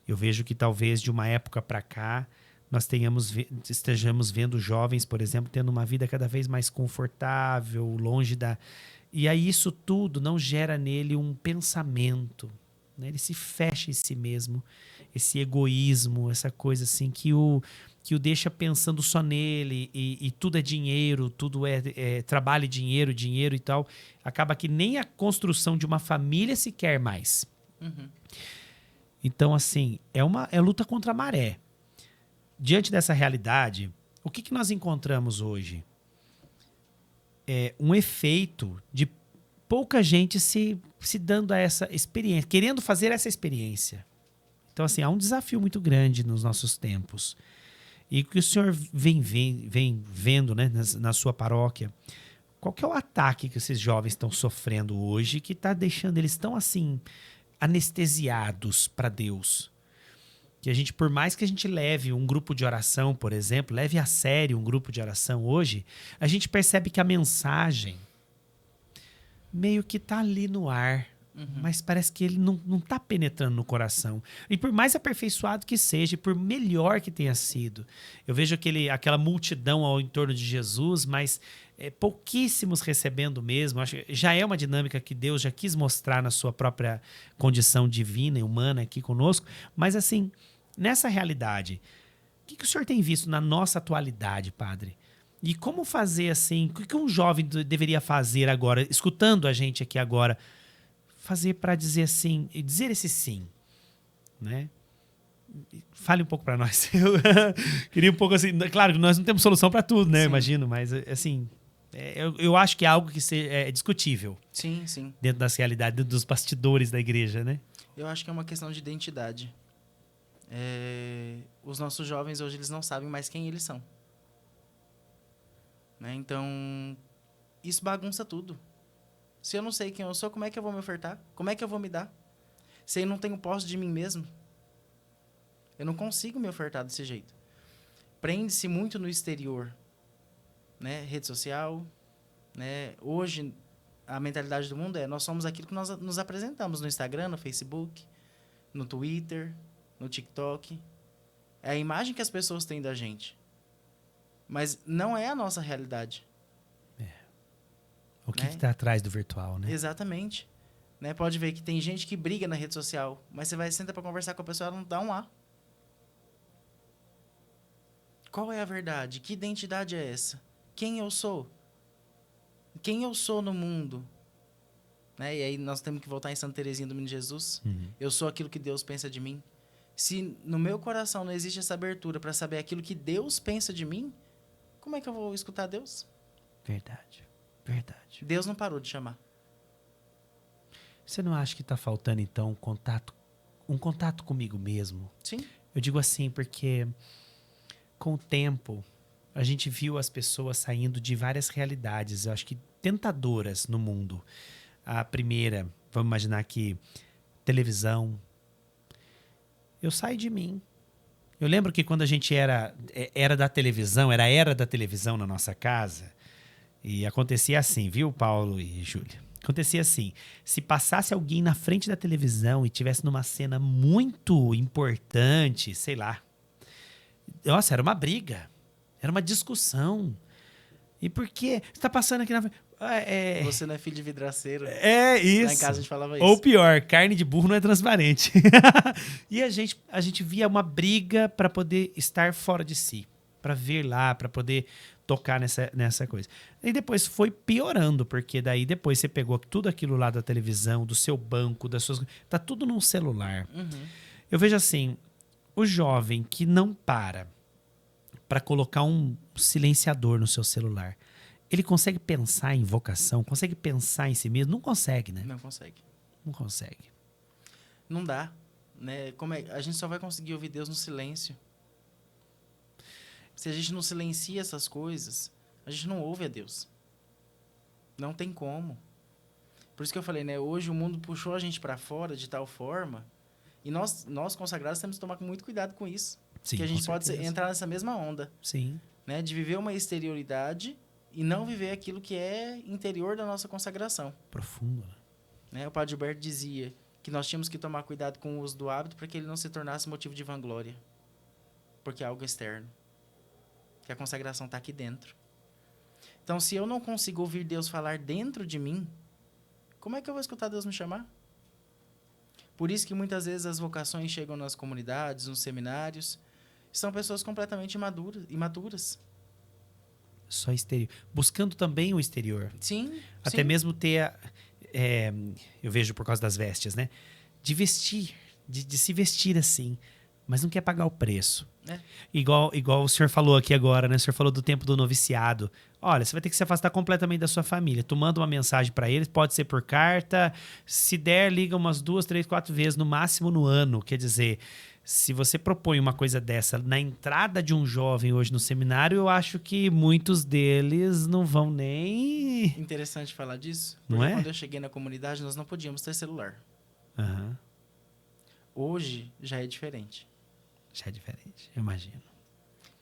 Eu vejo que talvez de uma época para cá nós estejamos vendo jovens, por exemplo, tendo uma vida cada vez mais confortável, longe da... E aí isso tudo não gera nele um pensamento, né? Ele se fecha em si mesmo, esse egoísmo, essa coisa assim que o deixa pensando só nele e tudo é dinheiro, tudo é trabalho e dinheiro e tal. Acaba que nem a construção de uma família se quer mais. Uhum. Então, assim, é luta contra a maré. Diante dessa realidade, o que nós encontramos hoje? É um efeito de pouca gente se dando a essa experiência, querendo fazer essa experiência. Então, assim, há um desafio muito grande nos nossos tempos. E que o senhor vem vendo, né, na sua paróquia, qual que é o ataque que esses jovens estão sofrendo hoje que está deixando eles tão assim anestesiados para Deus? Que a gente, por mais que a gente leve um grupo de oração, por exemplo, leve a sério um grupo de oração hoje, a gente percebe que a mensagem meio que está ali no ar. Mas parece que ele não está penetrando no coração. E por mais aperfeiçoado que seja, por melhor que tenha sido, eu vejo aquela multidão ao entorno de Jesus, mas pouquíssimos recebendo mesmo. Acho que já é uma dinâmica que Deus já quis mostrar na sua própria condição divina e humana aqui conosco. Mas assim, nessa realidade, o que o senhor tem visto na nossa atualidade, padre? E como fazer assim, o que um jovem deveria fazer agora, escutando a gente aqui agora, fazer para dizer assim, dizer esse sim, né? Fale um pouco para nós. Eu queria um pouco assim, claro que nós não temos solução para tudo, né? Sim. Imagino, mas assim, eu acho que é algo que é discutível. Sim, sim. Dentro das realidades, dentro dos bastidores da igreja, né? Eu acho que é uma questão de identidade. Os nossos jovens hoje eles não sabem mais quem eles são, né? Então isso bagunça tudo. Se eu não sei quem eu sou, como é que eu vou me ofertar? Como é que eu vou me dar? Se eu não tenho posse de mim mesmo, eu não consigo me ofertar desse jeito. Prende-se muito no exterior, né? Rede social, né? Hoje, a mentalidade do mundo nós somos aquilo que nós nos apresentamos no Instagram, no Facebook, no Twitter, no TikTok. É a imagem que as pessoas têm da gente. Mas não é a nossa realidade. O que né? está atrás do virtual, né? Exatamente. Né? Pode ver que tem gente que briga na rede social, mas você vai sentar para conversar com a pessoa, ela não dá um A. Qual é a verdade? Que identidade é essa? Quem eu sou? Quem eu sou no mundo? Né? E aí nós temos que voltar em Santa Teresinha do Menino Jesus. Eu sou aquilo que Deus pensa de mim. Se no meu coração não existe essa abertura para saber aquilo que Deus pensa de mim, como é que eu vou escutar Deus? Verdade. Verdade. Deus não parou de chamar. Você não acha que está faltando, então, um contato comigo mesmo? Sim. Eu digo assim porque, com o tempo, a gente viu as pessoas saindo de várias realidades, eu acho que tentadoras no mundo. A primeira, vamos imaginar que televisão. Eu saio de mim. Eu lembro que quando a gente era da televisão, era a era da televisão na nossa casa, e acontecia assim, viu, Paulo e Júlia? Acontecia assim, se passasse alguém na frente da televisão e tivesse numa cena muito importante, sei lá, nossa, era uma briga, era uma discussão. E por quê? Você tá passando aqui na frente... Você não é filho de vidraceiro. É isso. Lá em casa a gente falava isso. Ou pior, carne de burro não é transparente. E a gente via uma briga para poder estar fora de si, para vir lá, para poder tocar nessa coisa. E depois foi piorando, porque daí depois você pegou tudo aquilo lá da televisão, do seu banco, das suas... Tá tudo num celular. Uhum. Eu vejo assim, o jovem que não para colocar um silenciador no seu celular, ele consegue pensar em vocação? Consegue pensar em si mesmo? Não consegue, né? Não consegue. Não consegue. Não dá. Né? A gente só vai conseguir ouvir Deus no silêncio. Se a gente não silencia essas coisas, a gente não ouve a Deus. Não tem como. Por isso que eu falei, né? Hoje o mundo puxou a gente para fora de tal forma, e nós consagrados temos que tomar muito cuidado com isso. Sim, que a gente com pode certeza. entrar nessa mesma onda. Sim. Né? De viver uma exterioridade e não viver aquilo que é interior da nossa consagração. Profundo, né? Né? O Padre Gilberto dizia que nós tínhamos que tomar cuidado com o uso do hábito para que ele não se tornasse motivo de vanglória. Porque é algo externo. Que a consagração está aqui dentro. Então, se eu não consigo ouvir Deus falar dentro de mim, como é que eu vou escutar Deus me chamar? Por isso que muitas vezes as vocações chegam nas comunidades, nos seminários, são pessoas completamente imaturas. Só exterior. Buscando também o exterior. Sim. Até mesmo ter... eu vejo por causa das vestes, né? De vestir. De se vestir assim. Mas não quer pagar o preço. É. Igual o senhor falou aqui agora, né? O senhor falou do tempo do noviciado. Olha, você vai ter que se afastar completamente da sua família. Tu manda uma mensagem para eles, pode ser por carta. Se der, liga umas 2, 3, 4 vezes, no máximo no ano. Quer dizer, se você propõe uma coisa dessa na entrada de um jovem hoje no seminário, eu acho que muitos deles não vão nem... Interessante falar disso. Não Porque é? quando eu cheguei na comunidade, nós não podíamos ter celular. Uhum. Hoje já é diferente. Já é diferente, eu imagino.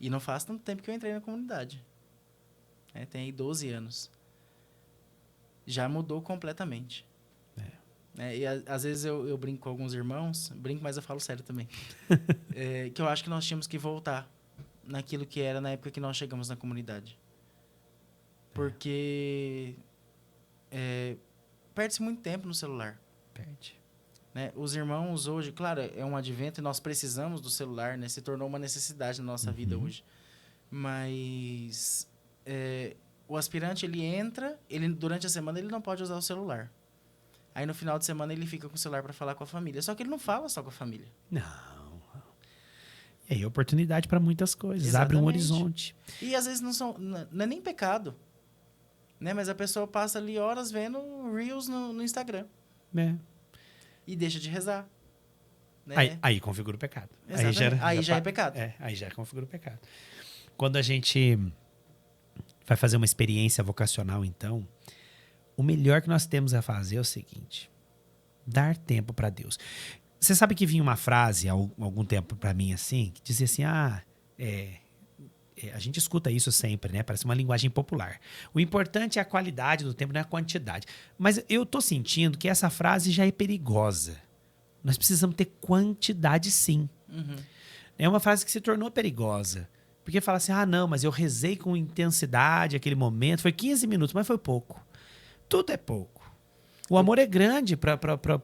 E não faz tanto tempo que eu entrei na comunidade. Tem aí 12 anos. Já mudou completamente. E às vezes eu brinco com alguns irmãos, brinco, mas eu falo sério também. Que eu acho que nós tínhamos que voltar naquilo que era na época que nós chegamos na comunidade. Porque perde-se muito tempo no celular. Perde. Né? Os irmãos hoje, claro, é um advento e nós precisamos do celular, né? Se tornou uma necessidade na nossa vida hoje. Mas o aspirante, ele entra, durante a semana ele não pode usar o celular. Aí no final de semana ele fica com o celular para falar com a família. Só que ele não fala só com a família. Não. E aí, oportunidade para muitas coisas. Exatamente. Abre um horizonte. E às vezes não é nem pecado. Né? Mas a pessoa passa ali horas vendo Reels no Instagram. E deixa de rezar. Né? Aí configura o pecado. Exatamente. Aí já é pecado. Aí já configura o pecado. Quando a gente vai fazer uma experiência vocacional, então, o melhor que nós temos a fazer é o seguinte: dar tempo para Deus. Você sabe que vinha uma frase há algum tempo para mim assim, que dizia assim, a gente escuta isso sempre, né? Parece uma linguagem popular. O importante é a qualidade do tempo, não é a quantidade. Mas eu tô sentindo que essa frase já é perigosa. Nós precisamos ter quantidade, sim. Uhum. É uma frase que se tornou perigosa. Porque fala assim, não, mas eu rezei com intensidade aquele momento. Foi 15 minutos, mas foi pouco. tudo é pouco. O amor é grande para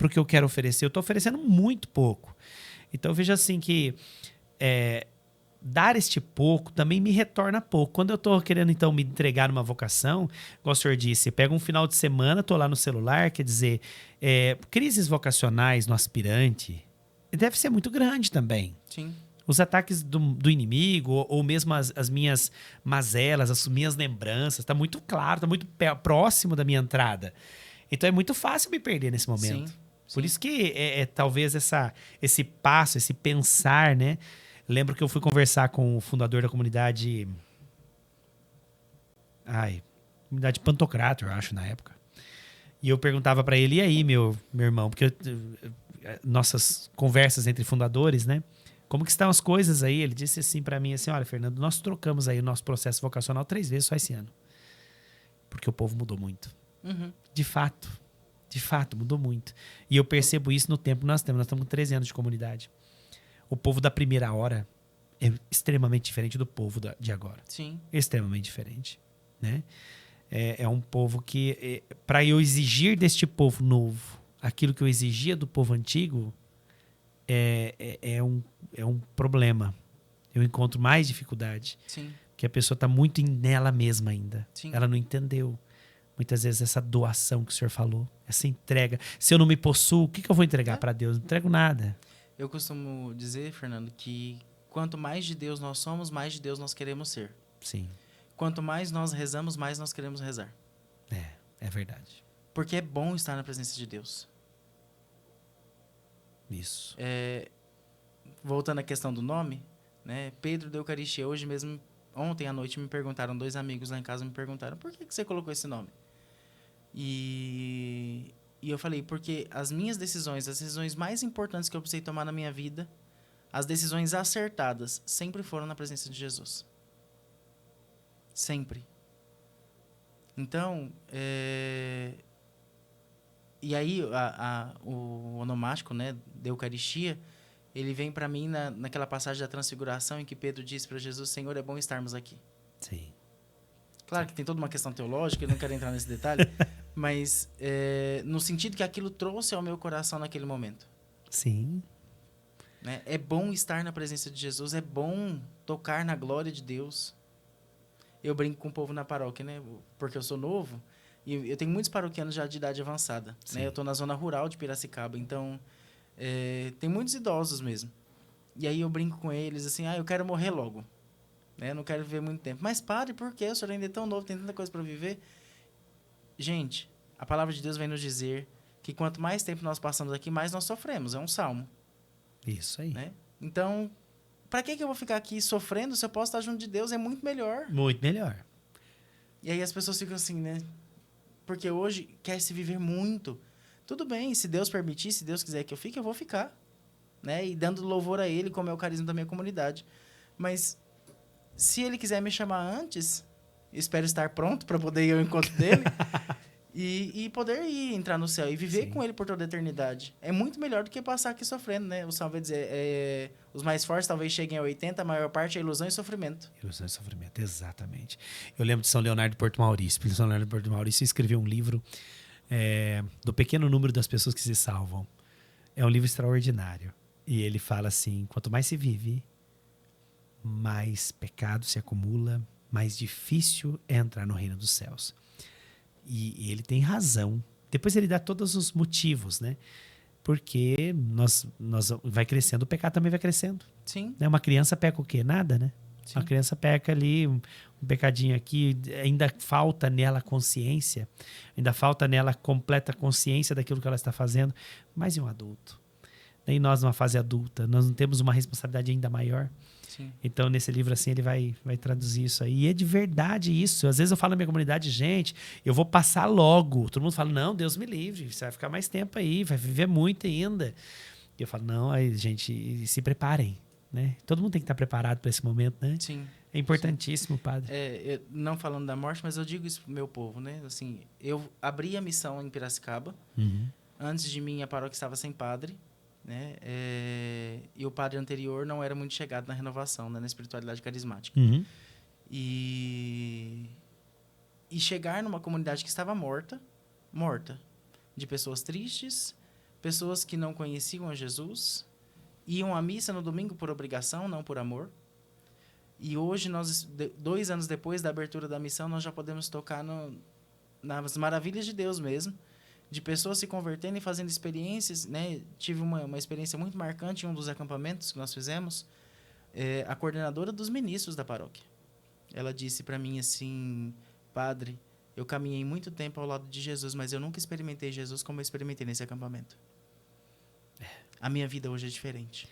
o que eu quero oferecer. Eu estou oferecendo muito pouco. Então, eu vejo assim que dar este pouco também me retorna pouco. Quando eu estou querendo, então, me entregar numa vocação, como o senhor disse, pega um final de semana, estou lá no celular, quer dizer, crises vocacionais no aspirante deve ser muito grande também. Sim. Os ataques do inimigo, ou mesmo as minhas mazelas, as minhas lembranças, está muito claro, está muito próximo da minha entrada. Então é muito fácil me perder nesse momento. Sim. Por isso que talvez esse passo, esse pensar, né? Lembro que eu fui conversar com o fundador da comunidade... comunidade Pantocrator, eu acho, na época. E eu perguntava para ele, e aí, meu irmão? Porque nossas conversas entre fundadores, né? Como que estão as coisas aí? Ele disse assim para mim, assim, olha, Fernando, nós trocamos aí o nosso processo vocacional 3 vezes só esse ano. Porque o povo mudou muito. Uhum. De fato, mudou muito. E eu percebo isso no tempo que nós temos. Nós estamos com 13 anos de comunidade. O povo da primeira hora é extremamente diferente do povo de agora. Sim. Extremamente diferente, né? É um povo que, para eu exigir deste povo novo aquilo que eu exigia do povo antigo, é um problema. Eu encontro mais dificuldade. Sim. Porque a pessoa está muito nela mesma ainda. Sim. Ela não entendeu. Muitas vezes essa doação que o senhor falou, essa entrega. Se eu não me possuo, o que eu vou entregar para Deus? Não entrego nada. Eu costumo dizer, Fernando, que quanto mais de Deus nós somos, mais de Deus nós queremos ser. Sim. Quanto mais nós rezamos, mais nós queremos rezar. É verdade. Porque é bom estar na presença de Deus. Isso. Voltando à questão do nome, né? Pedro da Eucaristia. Hoje mesmo, ontem à noite, me perguntaram, 2 amigos lá em casa me perguntaram, por que você colocou esse nome? E eu falei, porque as minhas decisões, as decisões mais importantes que eu precisei tomar na minha vida, as decisões acertadas, sempre foram na presença de Jesus. Sempre. Então, e aí o onomástico, né, da Eucaristia, ele vem para mim naquela passagem da Transfiguração em que Pedro disse para Jesus, Senhor, é bom estarmos aqui. Sim. Claro que tem toda uma questão teológica, eu não quero entrar nesse detalhe, mas no sentido que aquilo trouxe ao meu coração naquele momento. Sim. Né? É bom estar na presença de Jesus, é bom tocar na glória de Deus. Eu brinco com o povo na paróquia, né? Porque eu sou novo e eu tenho muitos paroquianos já de idade avançada. Né? Eu estou na zona rural de Piracicaba, então tem muitos idosos mesmo. E aí eu brinco com eles assim, eu quero morrer logo. Né? Eu não quero viver muito tempo. Mas padre, por quê? O senhor ainda é tão novo, tem tanta coisa para viver. Gente, a palavra de Deus vem nos dizer que quanto mais tempo nós passamos aqui, mais nós sofremos. É um salmo. Isso aí. Né? Então, para que eu vou ficar aqui sofrendo se eu posso estar junto de Deus? É muito melhor. Muito melhor. E aí as pessoas ficam assim, né? Porque hoje quer se viver muito. Tudo bem, se Deus permitir, se Deus quiser que eu fique, eu vou ficar. Né? E dando louvor a Ele, como é o carisma da minha comunidade. Mas se Ele quiser me chamar antes, espero estar pronto para poder ir ao encontro dele e poder entrar no céu e viver com Ele por toda a eternidade. É muito melhor do que passar aqui sofrendo, né? O Salmo vai dizer, os mais fortes talvez cheguem a 80, a maior parte é ilusão e sofrimento. Ilusão e sofrimento, exatamente. Eu lembro de São Leonardo de Porto Maurício. Porque São Leonardo de Porto Maurício escreveu um livro do pequeno número das pessoas que se salvam. É um livro extraordinário. E ele fala assim, quanto mais se vive, mais pecado se acumula, mais difícil é entrar no reino dos céus. E ele tem razão. Depois ele dá todos os motivos, né? Porque nós vai crescendo, o pecado também vai crescendo. Sim. Né? Uma criança peca o quê? Nada, né? Sim. Uma criança peca ali, um pecadinho aqui, ainda falta nela consciência, ainda falta nela completa consciência daquilo que ela está fazendo. Mas e um adulto? Nem nós, numa fase adulta, nós não temos uma responsabilidade ainda maior. Sim. Então, nesse livro, assim, ele vai traduzir isso aí. E é de verdade isso. Às vezes eu falo na minha comunidade, gente, eu vou passar logo. Todo mundo fala, não, Deus me livre, você vai ficar mais tempo aí, vai viver muito ainda. E eu falo, não, aí, gente, se preparem, né? Todo mundo tem que estar preparado para esse momento, né? Sim. É importantíssimo, padre. Não falando da morte, mas eu digo isso pro meu povo, né? Assim, eu abri a missão em Piracicaba. Antes de mim, a paróquia estava sem padre. Né? E o padre anterior não era muito chegado na renovação, né? Na espiritualidade carismática. E chegar numa comunidade que estava morta, morta. De pessoas tristes, pessoas que não conheciam a Jesus, iam à missa no domingo por obrigação, não por amor. E hoje, 2 anos depois da abertura da missão, nós já podemos tocar nas maravilhas de Deus mesmo, de pessoas se convertendo e fazendo experiências, né? Tive uma experiência muito marcante em um dos acampamentos que nós fizemos. A coordenadora dos ministros da paróquia. Ela disse para mim assim: padre, eu caminhei muito tempo ao lado de Jesus, mas eu nunca experimentei Jesus como eu experimentei nesse acampamento. A minha vida hoje é diferente.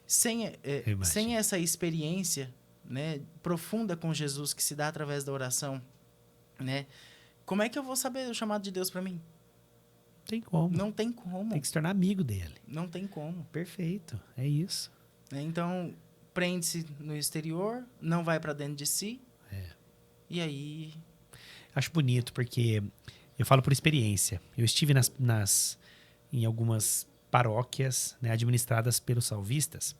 Sem essa experiência, né, profunda com Jesus que se dá através da oração, né, como é que eu vou saber o chamado de Deus para mim? Tem como. Não tem como. Tem que se tornar amigo dele. Não tem como. Perfeito. É isso. Então, prende-se no exterior, não vai para dentro de si. E aí... Acho bonito, porque eu falo por experiência. Eu estive em algumas paróquias, né, administradas pelos salvistas.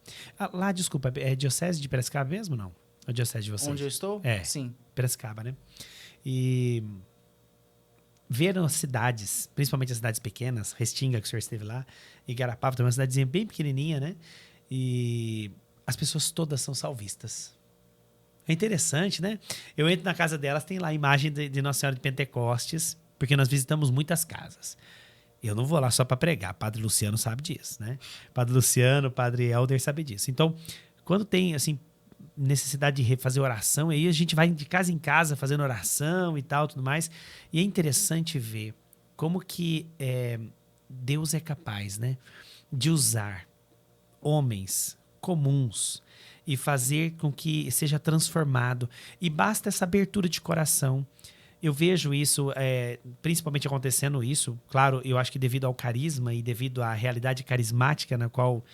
Lá, desculpa, é diocese de Piracicaba mesmo, não? A diocese de vocês? Onde eu estou? É. Sim. Piracicaba, né? E ver as cidades, principalmente as cidades pequenas, Restinga, que o senhor esteve lá, e Garapava, também uma cidadezinha bem pequenininha, né? E as pessoas todas são salvistas. É interessante, né? Eu entro na casa delas, tem lá a imagem de Nossa Senhora de Pentecostes, porque nós visitamos muitas casas. Eu não vou lá só para pregar. Padre Luciano sabe disso, né? Padre Luciano, Padre Helder sabe disso. Então, quando tem, assim, necessidade de fazer oração, aí a gente vai de casa em casa fazendo oração e tal, tudo mais. E é interessante ver como que Deus é capaz, né, de usar homens comuns e fazer com que seja transformado. E basta essa abertura de coração. Eu vejo isso, principalmente acontecendo isso, claro, eu acho que devido ao carisma e devido à realidade carismática na qual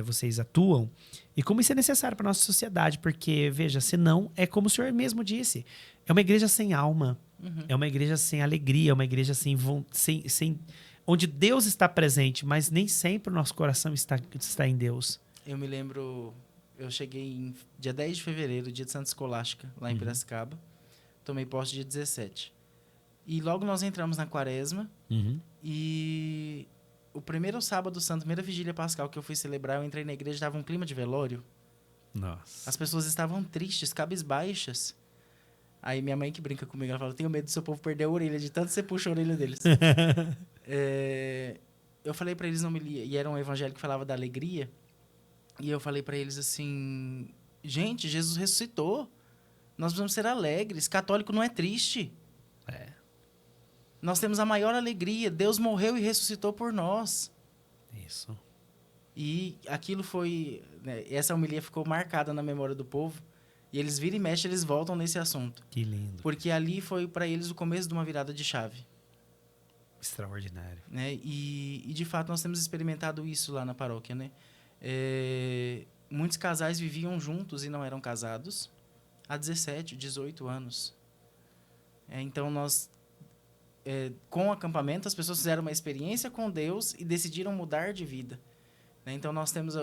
vocês atuam, e como isso é necessário para a nossa sociedade, porque, veja, senão é como o senhor mesmo disse, é uma igreja sem alma, é uma igreja sem alegria, é uma igreja sem onde Deus está presente, mas nem sempre o nosso coração está em Deus. Eu me lembro, eu cheguei dia 10 de fevereiro, dia de Santa Escolástica, lá em Piracicaba. Tomei posse dia 17. E logo nós entramos na quaresma. E o primeiro sábado santo, primeira vigília pascal que eu fui celebrar, eu entrei na igreja, estava um clima de velório. Nossa. As pessoas estavam tristes, cabisbaixas. Aí minha mãe que brinca comigo, ela fala: tenho medo do seu povo perder a orelha, de tanto você puxa a orelha deles. Eu falei para eles, não me lia, e era um evangelho que falava da alegria. E eu falei para eles assim: gente, Jesus ressuscitou. Nós precisamos ser alegres. Católico não é triste. Nós temos a maior alegria. Deus morreu e ressuscitou por nós. Isso. E aquilo foi... né, essa homilia ficou marcada na memória do povo. E eles viram e mexem, eles voltam nesse assunto. Que lindo. Porque ali foi para eles o começo de uma virada de chave. Extraordinário. Né? E de fato nós temos experimentado isso lá na paróquia. Né? Muitos casais viviam juntos e não eram casados há 17, 18 anos. Então, nós, com o acampamento, as pessoas fizeram uma experiência com Deus e decidiram mudar de vida. Então, nós temos...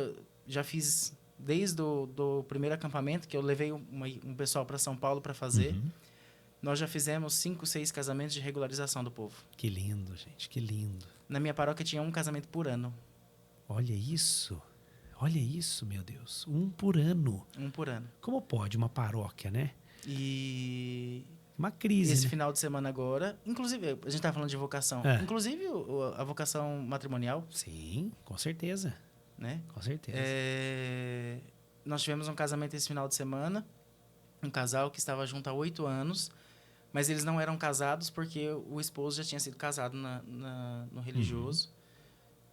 já fiz, desde o primeiro acampamento, que eu levei um pessoal para São Paulo para fazer, nós já fizemos 5, 6 casamentos de regularização do povo. Que lindo, gente, que lindo. Na minha paróquia tinha um casamento por ano. Olha isso. Olha isso, meu Deus. 1 por ano. 1 por ano. Como pode uma paróquia, né? E... uma crise, esse né? final de semana agora... Inclusive, a gente está falando de vocação. Inclusive, a vocação matrimonial. Sim, com certeza. Né? Com certeza. Nós tivemos um casamento esse final de semana. Um casal que estava junto há 8 anos. Mas eles não eram casados porque o esposo já tinha sido casado no religioso.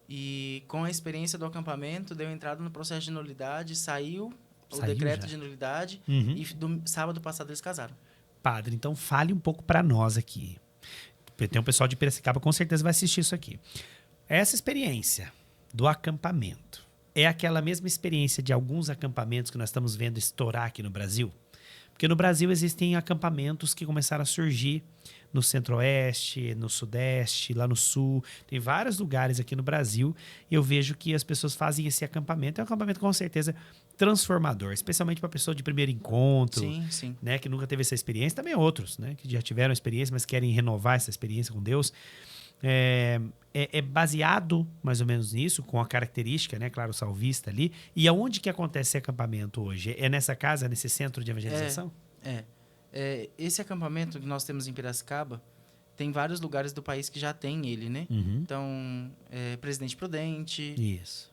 E com a experiência do acampamento, deu entrada no processo de nulidade, saiu o decreto já de nulidade e do sábado passado eles casaram. Padre, então fale um pouco para nós aqui. Tem um pessoal de Piracicaba com certeza vai assistir isso aqui. Essa experiência do acampamento é aquela mesma experiência de alguns acampamentos que nós estamos vendo estourar aqui no Brasil? Porque no Brasil existem acampamentos que começaram a surgir no Centro-Oeste, no Sudeste, lá no Sul. Tem vários lugares aqui no Brasil e eu vejo que as pessoas fazem esse acampamento. É um acampamento com certeza transformador, especialmente para pessoa de primeiro encontro, Sim, sim. né, que nunca teve essa experiência. Também outros, né, que já tiveram experiência, mas querem renovar essa experiência com Deus. É baseado mais ou menos nisso, com a característica, né, claro, salvista ali. E aonde que acontece esse acampamento hoje? É nessa casa, nesse centro de evangelização? Esse acampamento que nós temos em Piracicaba, tem vários lugares do país que já tem ele, né? Uhum. Então, Presidente Prudente, Isso.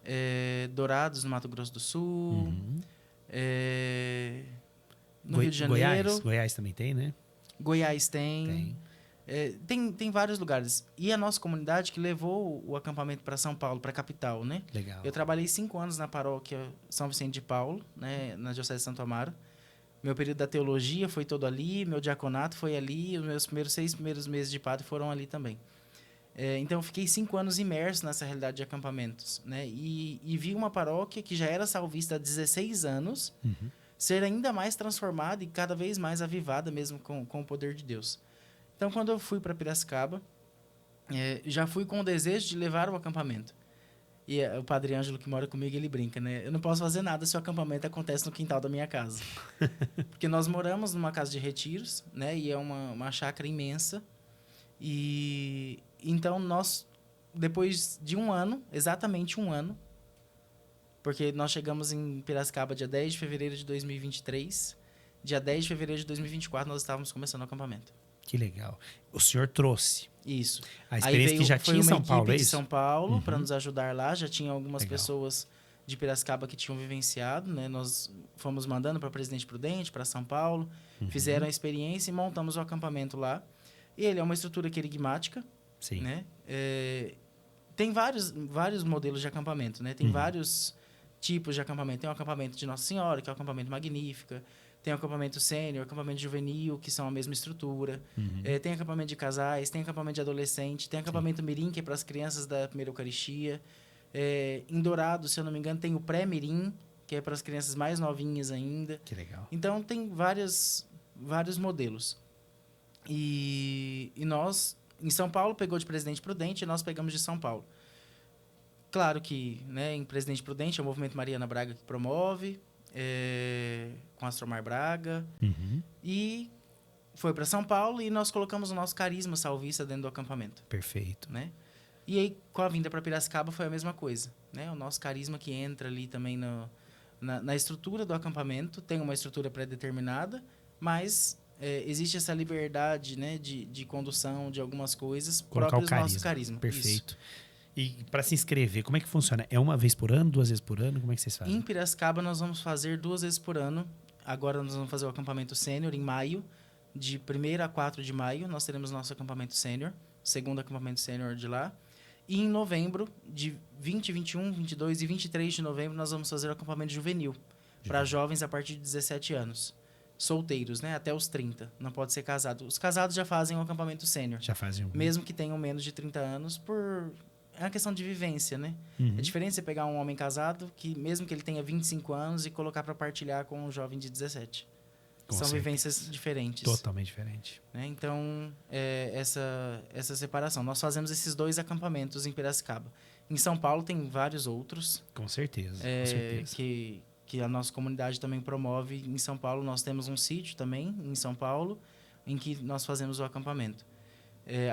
Dourados, no Mato Grosso do Sul, Uhum. no Rio de Janeiro. Goiás também tem, né? Goiás tem. Tem vários lugares. E a nossa comunidade que levou o acampamento para São Paulo, para a capital, né? Legal. Eu trabalhei 5 anos na paróquia São Vicente de Paulo, né? Na Diocese de Santo Amaro. Meu período da teologia foi todo ali, meu diaconato foi ali, os meus 6 primeiros meses de padre foram ali também. Então, eu fiquei 5 anos imerso nessa realidade de acampamentos, né? E vi uma paróquia que já era salvista há 16 anos, Uhum. ser ainda mais transformada e cada vez mais avivada mesmo com o poder de Deus. Então, quando eu fui para Piracicaba, já fui com o desejo de levar o acampamento. E o Padre Ângelo, que mora comigo, ele brinca, né? Eu não posso fazer nada se o acampamento acontece no quintal da minha casa. Porque nós moramos numa casa de retiros, né? E é uma chácara imensa. E então nós, depois de um ano, exatamente um ano, porque nós chegamos em Piracicaba dia 10 de fevereiro de 2023, dia 10 de fevereiro de 2024 nós estávamos começando o acampamento. Que legal. O senhor trouxe. Isso. A experiência que já tinha em São Paulo, é de isso? São Paulo, Uhum. para nos ajudar lá. Já tinha algumas Legal. pessoas de Piracicaba que tinham vivenciado, né? Nós fomos mandando para Presidente Prudente, para São Paulo, fizeram a experiência e montamos o acampamento lá. Ele é uma estrutura querigmática, Sim. né? Tem vários modelos de acampamento, né? Tem vários tipos de acampamento. Tem o acampamento de Nossa Senhora, que é o acampamento Magnífica. Tem o acampamento sênior, acampamento juvenil, que são a mesma estrutura. Tem acampamento de casais, tem acampamento de adolescente, tem acampamento mirim, que é para as crianças da primeira Eucaristia. Em Dourados, se eu não me engano, tem o pré-mirim, que é para as crianças mais novinhas ainda. Que legal. Então, tem vários modelos. E nós, em São Paulo, pegou de Presidente Prudente e nós pegamos de São Paulo. Claro que, né, em Presidente Prudente é o Movimento Mariana Braga que promove, com Astromar Braga. E foi para São Paulo e nós colocamos o nosso carisma salvista dentro do acampamento. Perfeito. Né? E aí, com a vinda para Piracicaba, foi a mesma coisa. Né? O nosso carisma que entra ali também na estrutura do acampamento, tem uma estrutura pré-determinada, mas existe essa liberdade, né, de condução de algumas coisas próprias do nosso carisma. Perfeito. Isso. E para se inscrever, como é que funciona? É uma vez por ano, 2 vezes por ano? Como é que vocês fazem? Em Piracicaba, nós vamos fazer 2 vezes por ano. Agora, nós vamos fazer o acampamento sênior em maio. De 1º a 4 de maio, nós teremos nosso acampamento sênior. Segundo acampamento sênior de lá. E em novembro, de 20, 21, 22 e 23 de novembro, nós vamos fazer o acampamento juvenil. Para jovens a partir de 17 anos. Solteiros, né? Até os 30. Não pode ser casado. Os casados já fazem o acampamento sênior. Já fazem. Mesmo que tenham menos de 30 anos, é uma questão de vivência, né? É diferente você pegar um homem casado, que mesmo que ele tenha 25 anos, e colocar para partilhar com um jovem de 17. São vivências diferentes. Totalmente diferente. Né? Então, essa separação. Nós fazemos esses 2 acampamentos em Piracicaba. Em São Paulo tem vários outros. Com certeza. Com certeza. Que a nossa comunidade também promove. Em São Paulo, nós temos um sítio também, em São Paulo, em que nós fazemos o acampamento.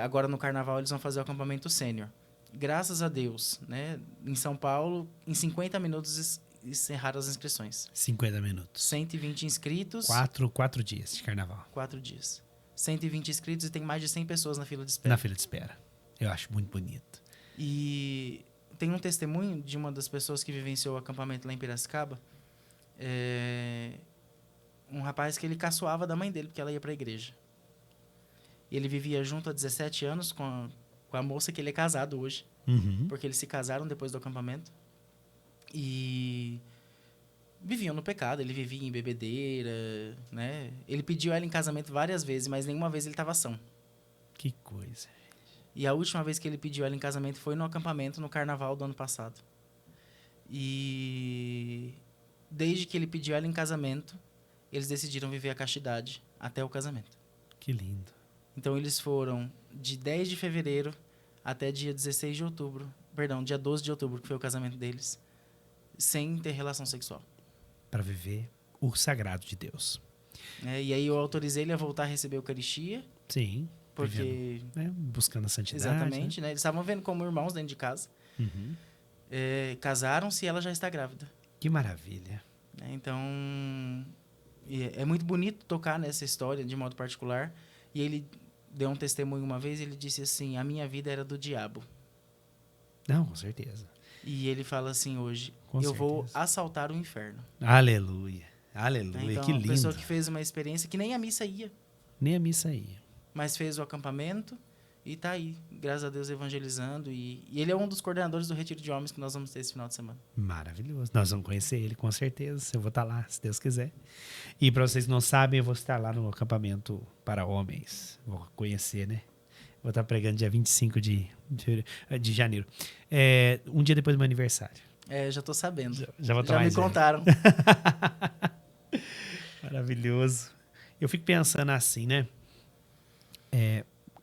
Agora, no Carnaval, eles vão fazer o acampamento sênior. Graças a Deus, né? Em São Paulo, em 50 minutos encerraram as inscrições. 50 minutos. 120 inscritos. 4 dias de carnaval. 4 dias. 120 inscritos e tem mais de 100 pessoas na fila de espera. Na fila de espera. Eu acho muito bonito. E tem um testemunho de uma das pessoas que vivenciou o acampamento lá em Piracicaba. Um rapaz que ele caçoava da mãe dele, porque ela ia para a igreja. E ele vivia junto há 17 anos com a moça que ele é casado hoje. Porque eles se casaram depois do acampamento. E viviam no pecado. Ele vivia em bebedeira, né? Ele pediu ela em casamento várias vezes, mas nenhuma vez ele estava são. Que coisa. E a última vez que ele pediu ela em casamento foi no acampamento, no carnaval do ano passado. E desde que ele pediu ela em casamento, eles decidiram viver a castidade até o casamento. Que lindo. Então, eles foram de 10 de fevereiro até dia 16 de outubro, perdão, dia 12 de outubro, que foi o casamento deles, sem ter relação sexual. Para viver o sagrado de Deus. E aí eu autorizei ele a voltar a receber a Eucaristia. Sim. Porque... Vivendo, né? Buscando a santidade. Exatamente, né? Eles estavam vendo como irmãos dentro de casa. Uhum. Casaram-se e ela já está grávida. Que maravilha. Então, é muito bonito tocar nessa história de modo particular. E ele deu um testemunho uma vez, ele disse assim, a minha vida era do diabo. Não, com certeza. E ele fala assim hoje, Com eu certeza. vou assaltar o inferno. Aleluia. Aleluia, Então, que uma lindo. pessoa que fez uma experiência que nem a missa ia, Nem a missa ia. mas fez o acampamento e tá aí, graças a Deus, evangelizando. E ele é um dos coordenadores do Retiro de Homens que nós vamos ter esse final de semana. Maravilhoso. Nós vamos conhecer ele, com certeza. Eu vou estar lá, se Deus quiser. E para vocês que não sabem, eu vou estar lá no acampamento para homens. Vou conhecer, né? Vou estar pregando dia 25 de janeiro. Um dia depois do meu aniversário. Já tô sabendo. Já vou estar Já me mais velho. contaram. Maravilhoso. Eu fico pensando assim, né?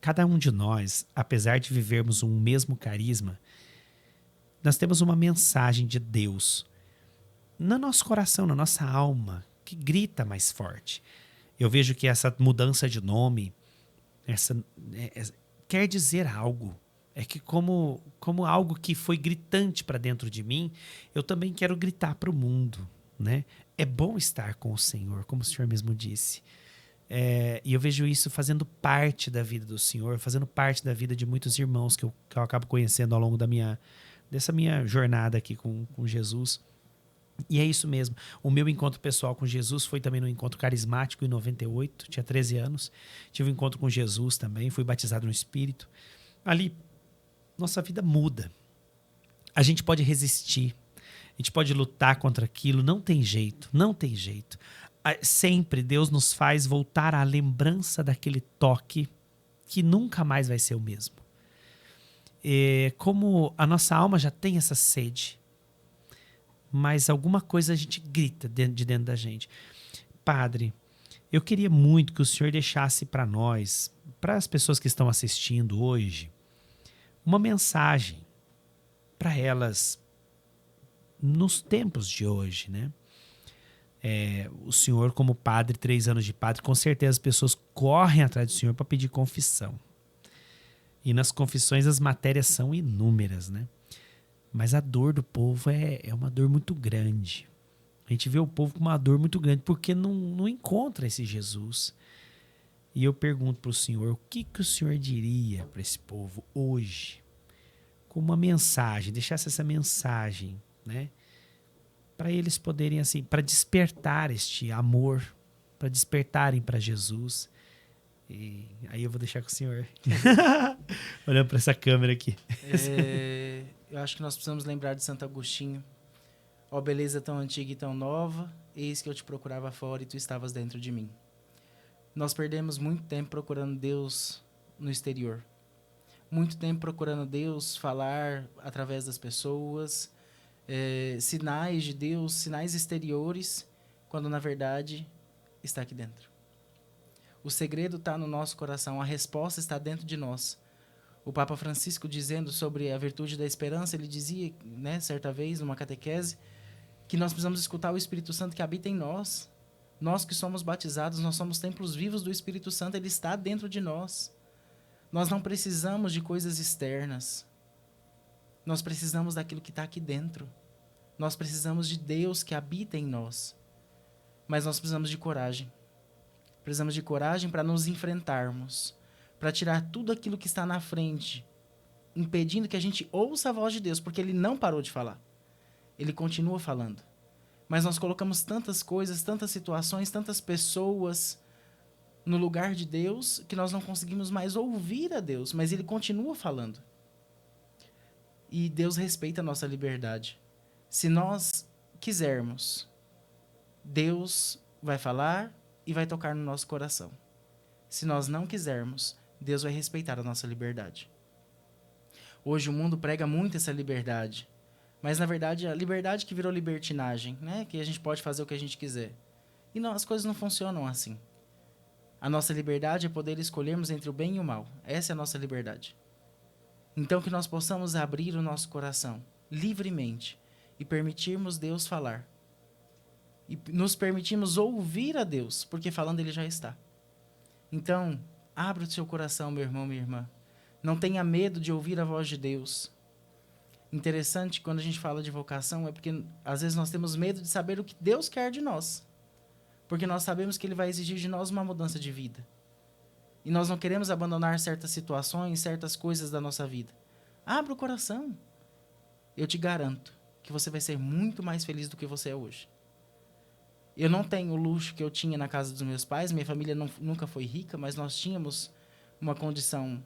Cada um de nós, apesar de vivermos um mesmo carisma, nós temos uma mensagem de Deus no nosso coração, na nossa alma, que grita mais forte. Eu vejo que essa mudança de nome quer dizer algo. É que como algo que foi gritante para dentro de mim, eu também quero gritar para o mundo, né? É bom estar com o Senhor, como o Senhor mesmo disse. E eu vejo isso fazendo parte da vida do Senhor, fazendo parte da vida de muitos irmãos que eu acabo conhecendo ao longo dessa minha jornada aqui com Jesus. E é isso mesmo. O meu encontro pessoal com Jesus foi também no encontro carismático em 98, tinha 13 anos. Tive um encontro com Jesus também, fui batizado no Espírito. Ali, nossa vida muda. A gente pode resistir, a gente pode lutar contra aquilo, não tem jeito, não tem jeito. Sempre Deus nos faz voltar à lembrança daquele toque que nunca mais vai ser o mesmo. Como a nossa alma já tem essa sede, mas alguma coisa a gente grita de dentro da gente. Padre, eu queria muito que o senhor deixasse para nós, para as pessoas que estão assistindo hoje, uma mensagem para elas nos tempos de hoje, né? O senhor, como padre, 3 anos de padre, com certeza as pessoas correm atrás do senhor para pedir confissão. E nas confissões as matérias são inúmeras, né? Mas a dor do povo é uma dor muito grande. A gente vê o povo com uma dor muito grande porque não encontra esse Jesus. E eu pergunto para o senhor, o que o senhor diria para esse povo hoje? Com uma mensagem, deixasse essa mensagem, né? Para eles poderem, assim, para despertar este amor, para despertarem para Jesus. E aí eu vou deixar com o senhor. Olhando para essa câmera aqui. Eu acho que nós precisamos lembrar de Santo Agostinho. Ó beleza tão antiga e tão nova, eis que eu te procurava fora e tu estavas dentro de mim. Nós perdemos muito tempo procurando Deus no exterior. Muito tempo procurando Deus falar através das pessoas, sinais de Deus, sinais exteriores, quando na verdade está aqui dentro. O segredo está no nosso coração, a resposta está dentro de nós. O Papa Francisco, dizendo sobre a virtude da esperança, ele dizia, né, certa vez, numa catequese, que nós precisamos escutar o Espírito Santo que habita em nós. Nós que somos batizados, nós somos templos vivos do Espírito Santo, ele está dentro de nós. Nós não precisamos de coisas externas. Nós precisamos daquilo que está aqui dentro. Nós precisamos de Deus que habita em nós. Mas nós precisamos de coragem. Precisamos de coragem para nos enfrentarmos, para tirar tudo aquilo que está na frente, impedindo que a gente ouça a voz de Deus, porque ele não parou de falar. Ele continua falando. Mas nós colocamos tantas coisas, tantas situações, tantas pessoas no lugar de Deus, que nós não conseguimos mais ouvir a Deus, mas ele continua falando. E Deus respeita a nossa liberdade. Se nós quisermos, Deus vai falar e vai tocar no nosso coração. Se nós não quisermos, Deus vai respeitar a nossa liberdade. Hoje o mundo prega muito essa liberdade, mas na verdade a liberdade que virou libertinagem, né? Que a gente pode fazer o que a gente quiser. E não, as coisas não funcionam assim. A nossa liberdade é poder escolhermos entre o bem e o mal. Essa é a nossa liberdade. Então, que nós possamos abrir o nosso coração livremente e permitirmos Deus falar. E nos permitirmos ouvir a Deus, porque falando Ele já está. Então, abra o seu coração, meu irmão, minha irmã. Não tenha medo de ouvir a voz de Deus. Interessante, quando a gente fala de vocação, é porque às vezes nós temos medo de saber o que Deus quer de nós. Porque nós sabemos que Ele vai exigir de nós uma mudança de vida. E nós não queremos abandonar certas situações, certas coisas da nossa vida. Abra o coração. Eu te garanto que você vai ser muito mais feliz do que você é hoje. Eu não tenho o luxo que eu tinha na casa dos meus pais. Minha família nunca foi rica, mas nós tínhamos uma condição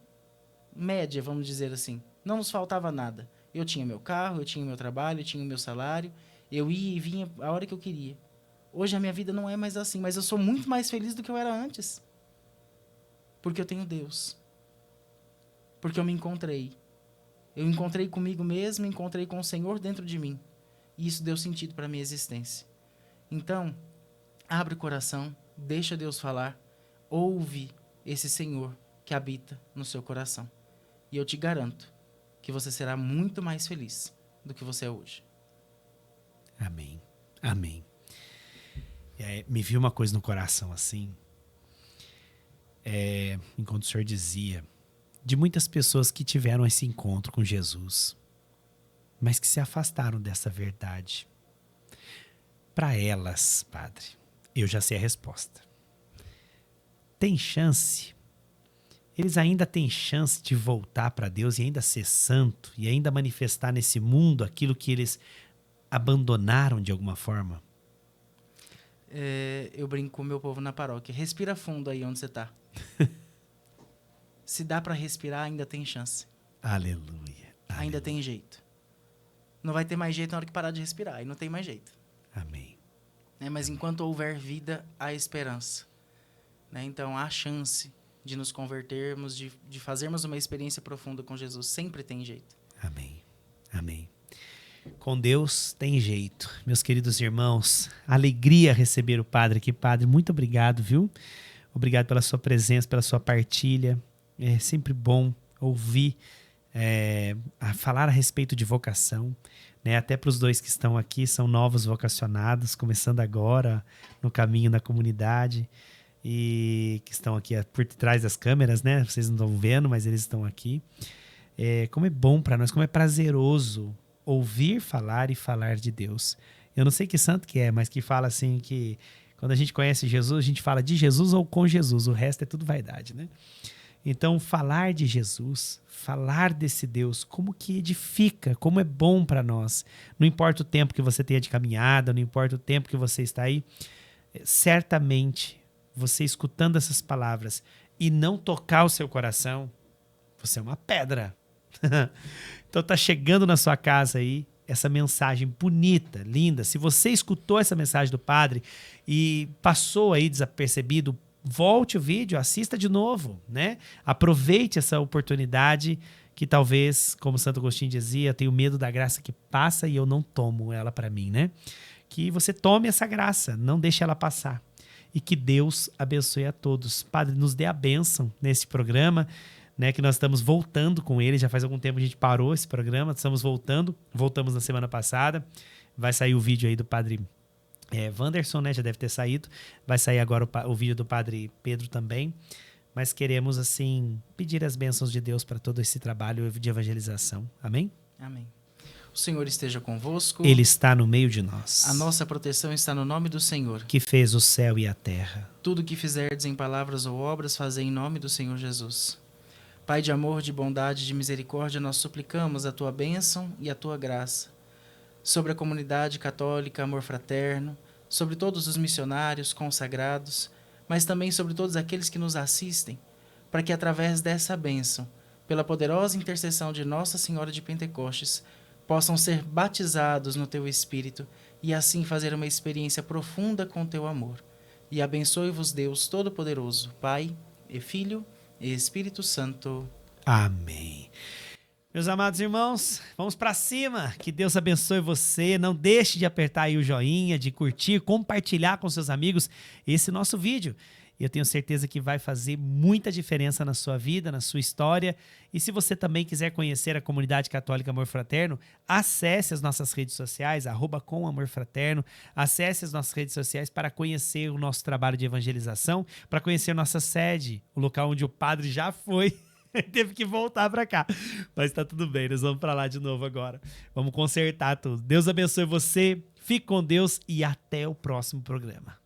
média, vamos dizer assim. Não nos faltava nada. Eu tinha meu carro, eu tinha meu trabalho, eu tinha o meu salário. Eu ia e vinha a hora que eu queria. Hoje a minha vida não é mais assim, mas eu sou muito mais feliz do que eu era antes. Porque eu tenho Deus. Porque eu me encontrei. Eu encontrei comigo mesmo, encontrei com o Senhor dentro de mim. E isso deu sentido para a minha existência. Então, abre o coração, deixa Deus falar, ouve esse Senhor que habita no seu coração. E eu te garanto que você será muito mais feliz do que você é hoje. Amém. Amém. Me viu uma coisa no coração assim, enquanto o Senhor dizia, de muitas pessoas que tiveram esse encontro com Jesus, mas que se afastaram dessa verdade. Para elas, Padre, eu já sei a resposta. Tem chance? Eles ainda têm chance de voltar para Deus e ainda ser santo e ainda manifestar nesse mundo aquilo que eles abandonaram de alguma forma? Eu brinco com o meu povo na paróquia. Respira fundo aí onde você está. Se dá para respirar, ainda tem chance. Aleluia. Ainda tem jeito. Não vai ter mais jeito na hora que parar de respirar. Aí não tem mais jeito. Amém. Mas enquanto houver vida, há esperança. Então, há chance de nos convertermos, de fazermos uma experiência profunda com Jesus. Sempre tem jeito. Amém. Amém. Com Deus tem jeito. Meus queridos irmãos, alegria receber o Padre aqui. Padre, muito obrigado, viu? Obrigado pela sua presença, pela sua partilha. É sempre bom ouvir, falar a respeito de vocação. Até para os dois que estão aqui, são novos vocacionados, começando agora no caminho da comunidade e que estão aqui por trás das câmeras, né? Vocês não estão vendo, mas eles estão aqui. Como é bom para nós, como é prazeroso ouvir falar e falar de Deus. Eu não sei que santo que é, mas que fala assim que quando a gente conhece Jesus, a gente fala de Jesus ou com Jesus, o resto é tudo vaidade, né? Então, falar de Jesus, falar desse Deus, como que edifica, como é bom para nós. Não importa o tempo que você tenha de caminhada, não importa o tempo que você está aí, certamente, você escutando essas palavras e não tocar o seu coração, você é uma pedra. Então tá chegando na sua casa aí essa mensagem bonita, linda. Se você escutou essa mensagem do Padre e passou aí desapercebido, volte o vídeo, assista de novo, né? Aproveite essa oportunidade que talvez, como Santo Agostinho dizia, eu tenho medo da graça que passa e eu não tomo ela para mim, né? Que você tome essa graça, não deixe ela passar. E que Deus abençoe a todos. Padre, nos dê a bênção nesse programa, né, que nós estamos voltando com ele. Já faz algum tempo a gente parou esse programa, estamos voltamos na semana passada. Vai sair o vídeo aí do Padre Wanderson, né? Já deve ter saído. Vai sair agora o vídeo do Padre Pedro também. Mas queremos, assim, pedir as bênçãos de Deus para todo esse trabalho de evangelização. Amém? Amém. O Senhor esteja convosco. Ele está no meio de nós. A nossa proteção está no nome do Senhor, que fez o céu e a terra. Tudo o que fizerdes em palavras ou obras, fazei em nome do Senhor Jesus. Pai de amor, de bondade, de misericórdia, nós suplicamos a tua bênção e a tua graça sobre a comunidade católica, amor fraterno, sobre todos os missionários consagrados, mas também sobre todos aqueles que nos assistem, para que através dessa bênção, pela poderosa intercessão de Nossa Senhora de Pentecostes, possam ser batizados no teu Espírito e assim fazer uma experiência profunda com teu amor. E abençoe-vos Deus Todo-Poderoso, Pai e Filho e Espírito Santo. Amém. Meus amados irmãos, vamos pra cima. Que Deus abençoe você. Não deixe de apertar aí o joinha, de curtir, compartilhar com seus amigos esse nosso vídeo. Eu tenho certeza que vai fazer muita diferença na sua vida, na sua história. E se você também quiser conhecer a Comunidade Católica Amor Fraterno, acesse as nossas redes sociais, @comamorfraterno. Acesse as nossas redes sociais para conhecer o nosso trabalho de evangelização, para conhecer nossa sede, o local onde o padre já foi. Teve que voltar para cá. Mas tá tudo bem, nós vamos para lá de novo agora. Vamos consertar tudo. Deus abençoe você, fique com Deus e até o próximo programa.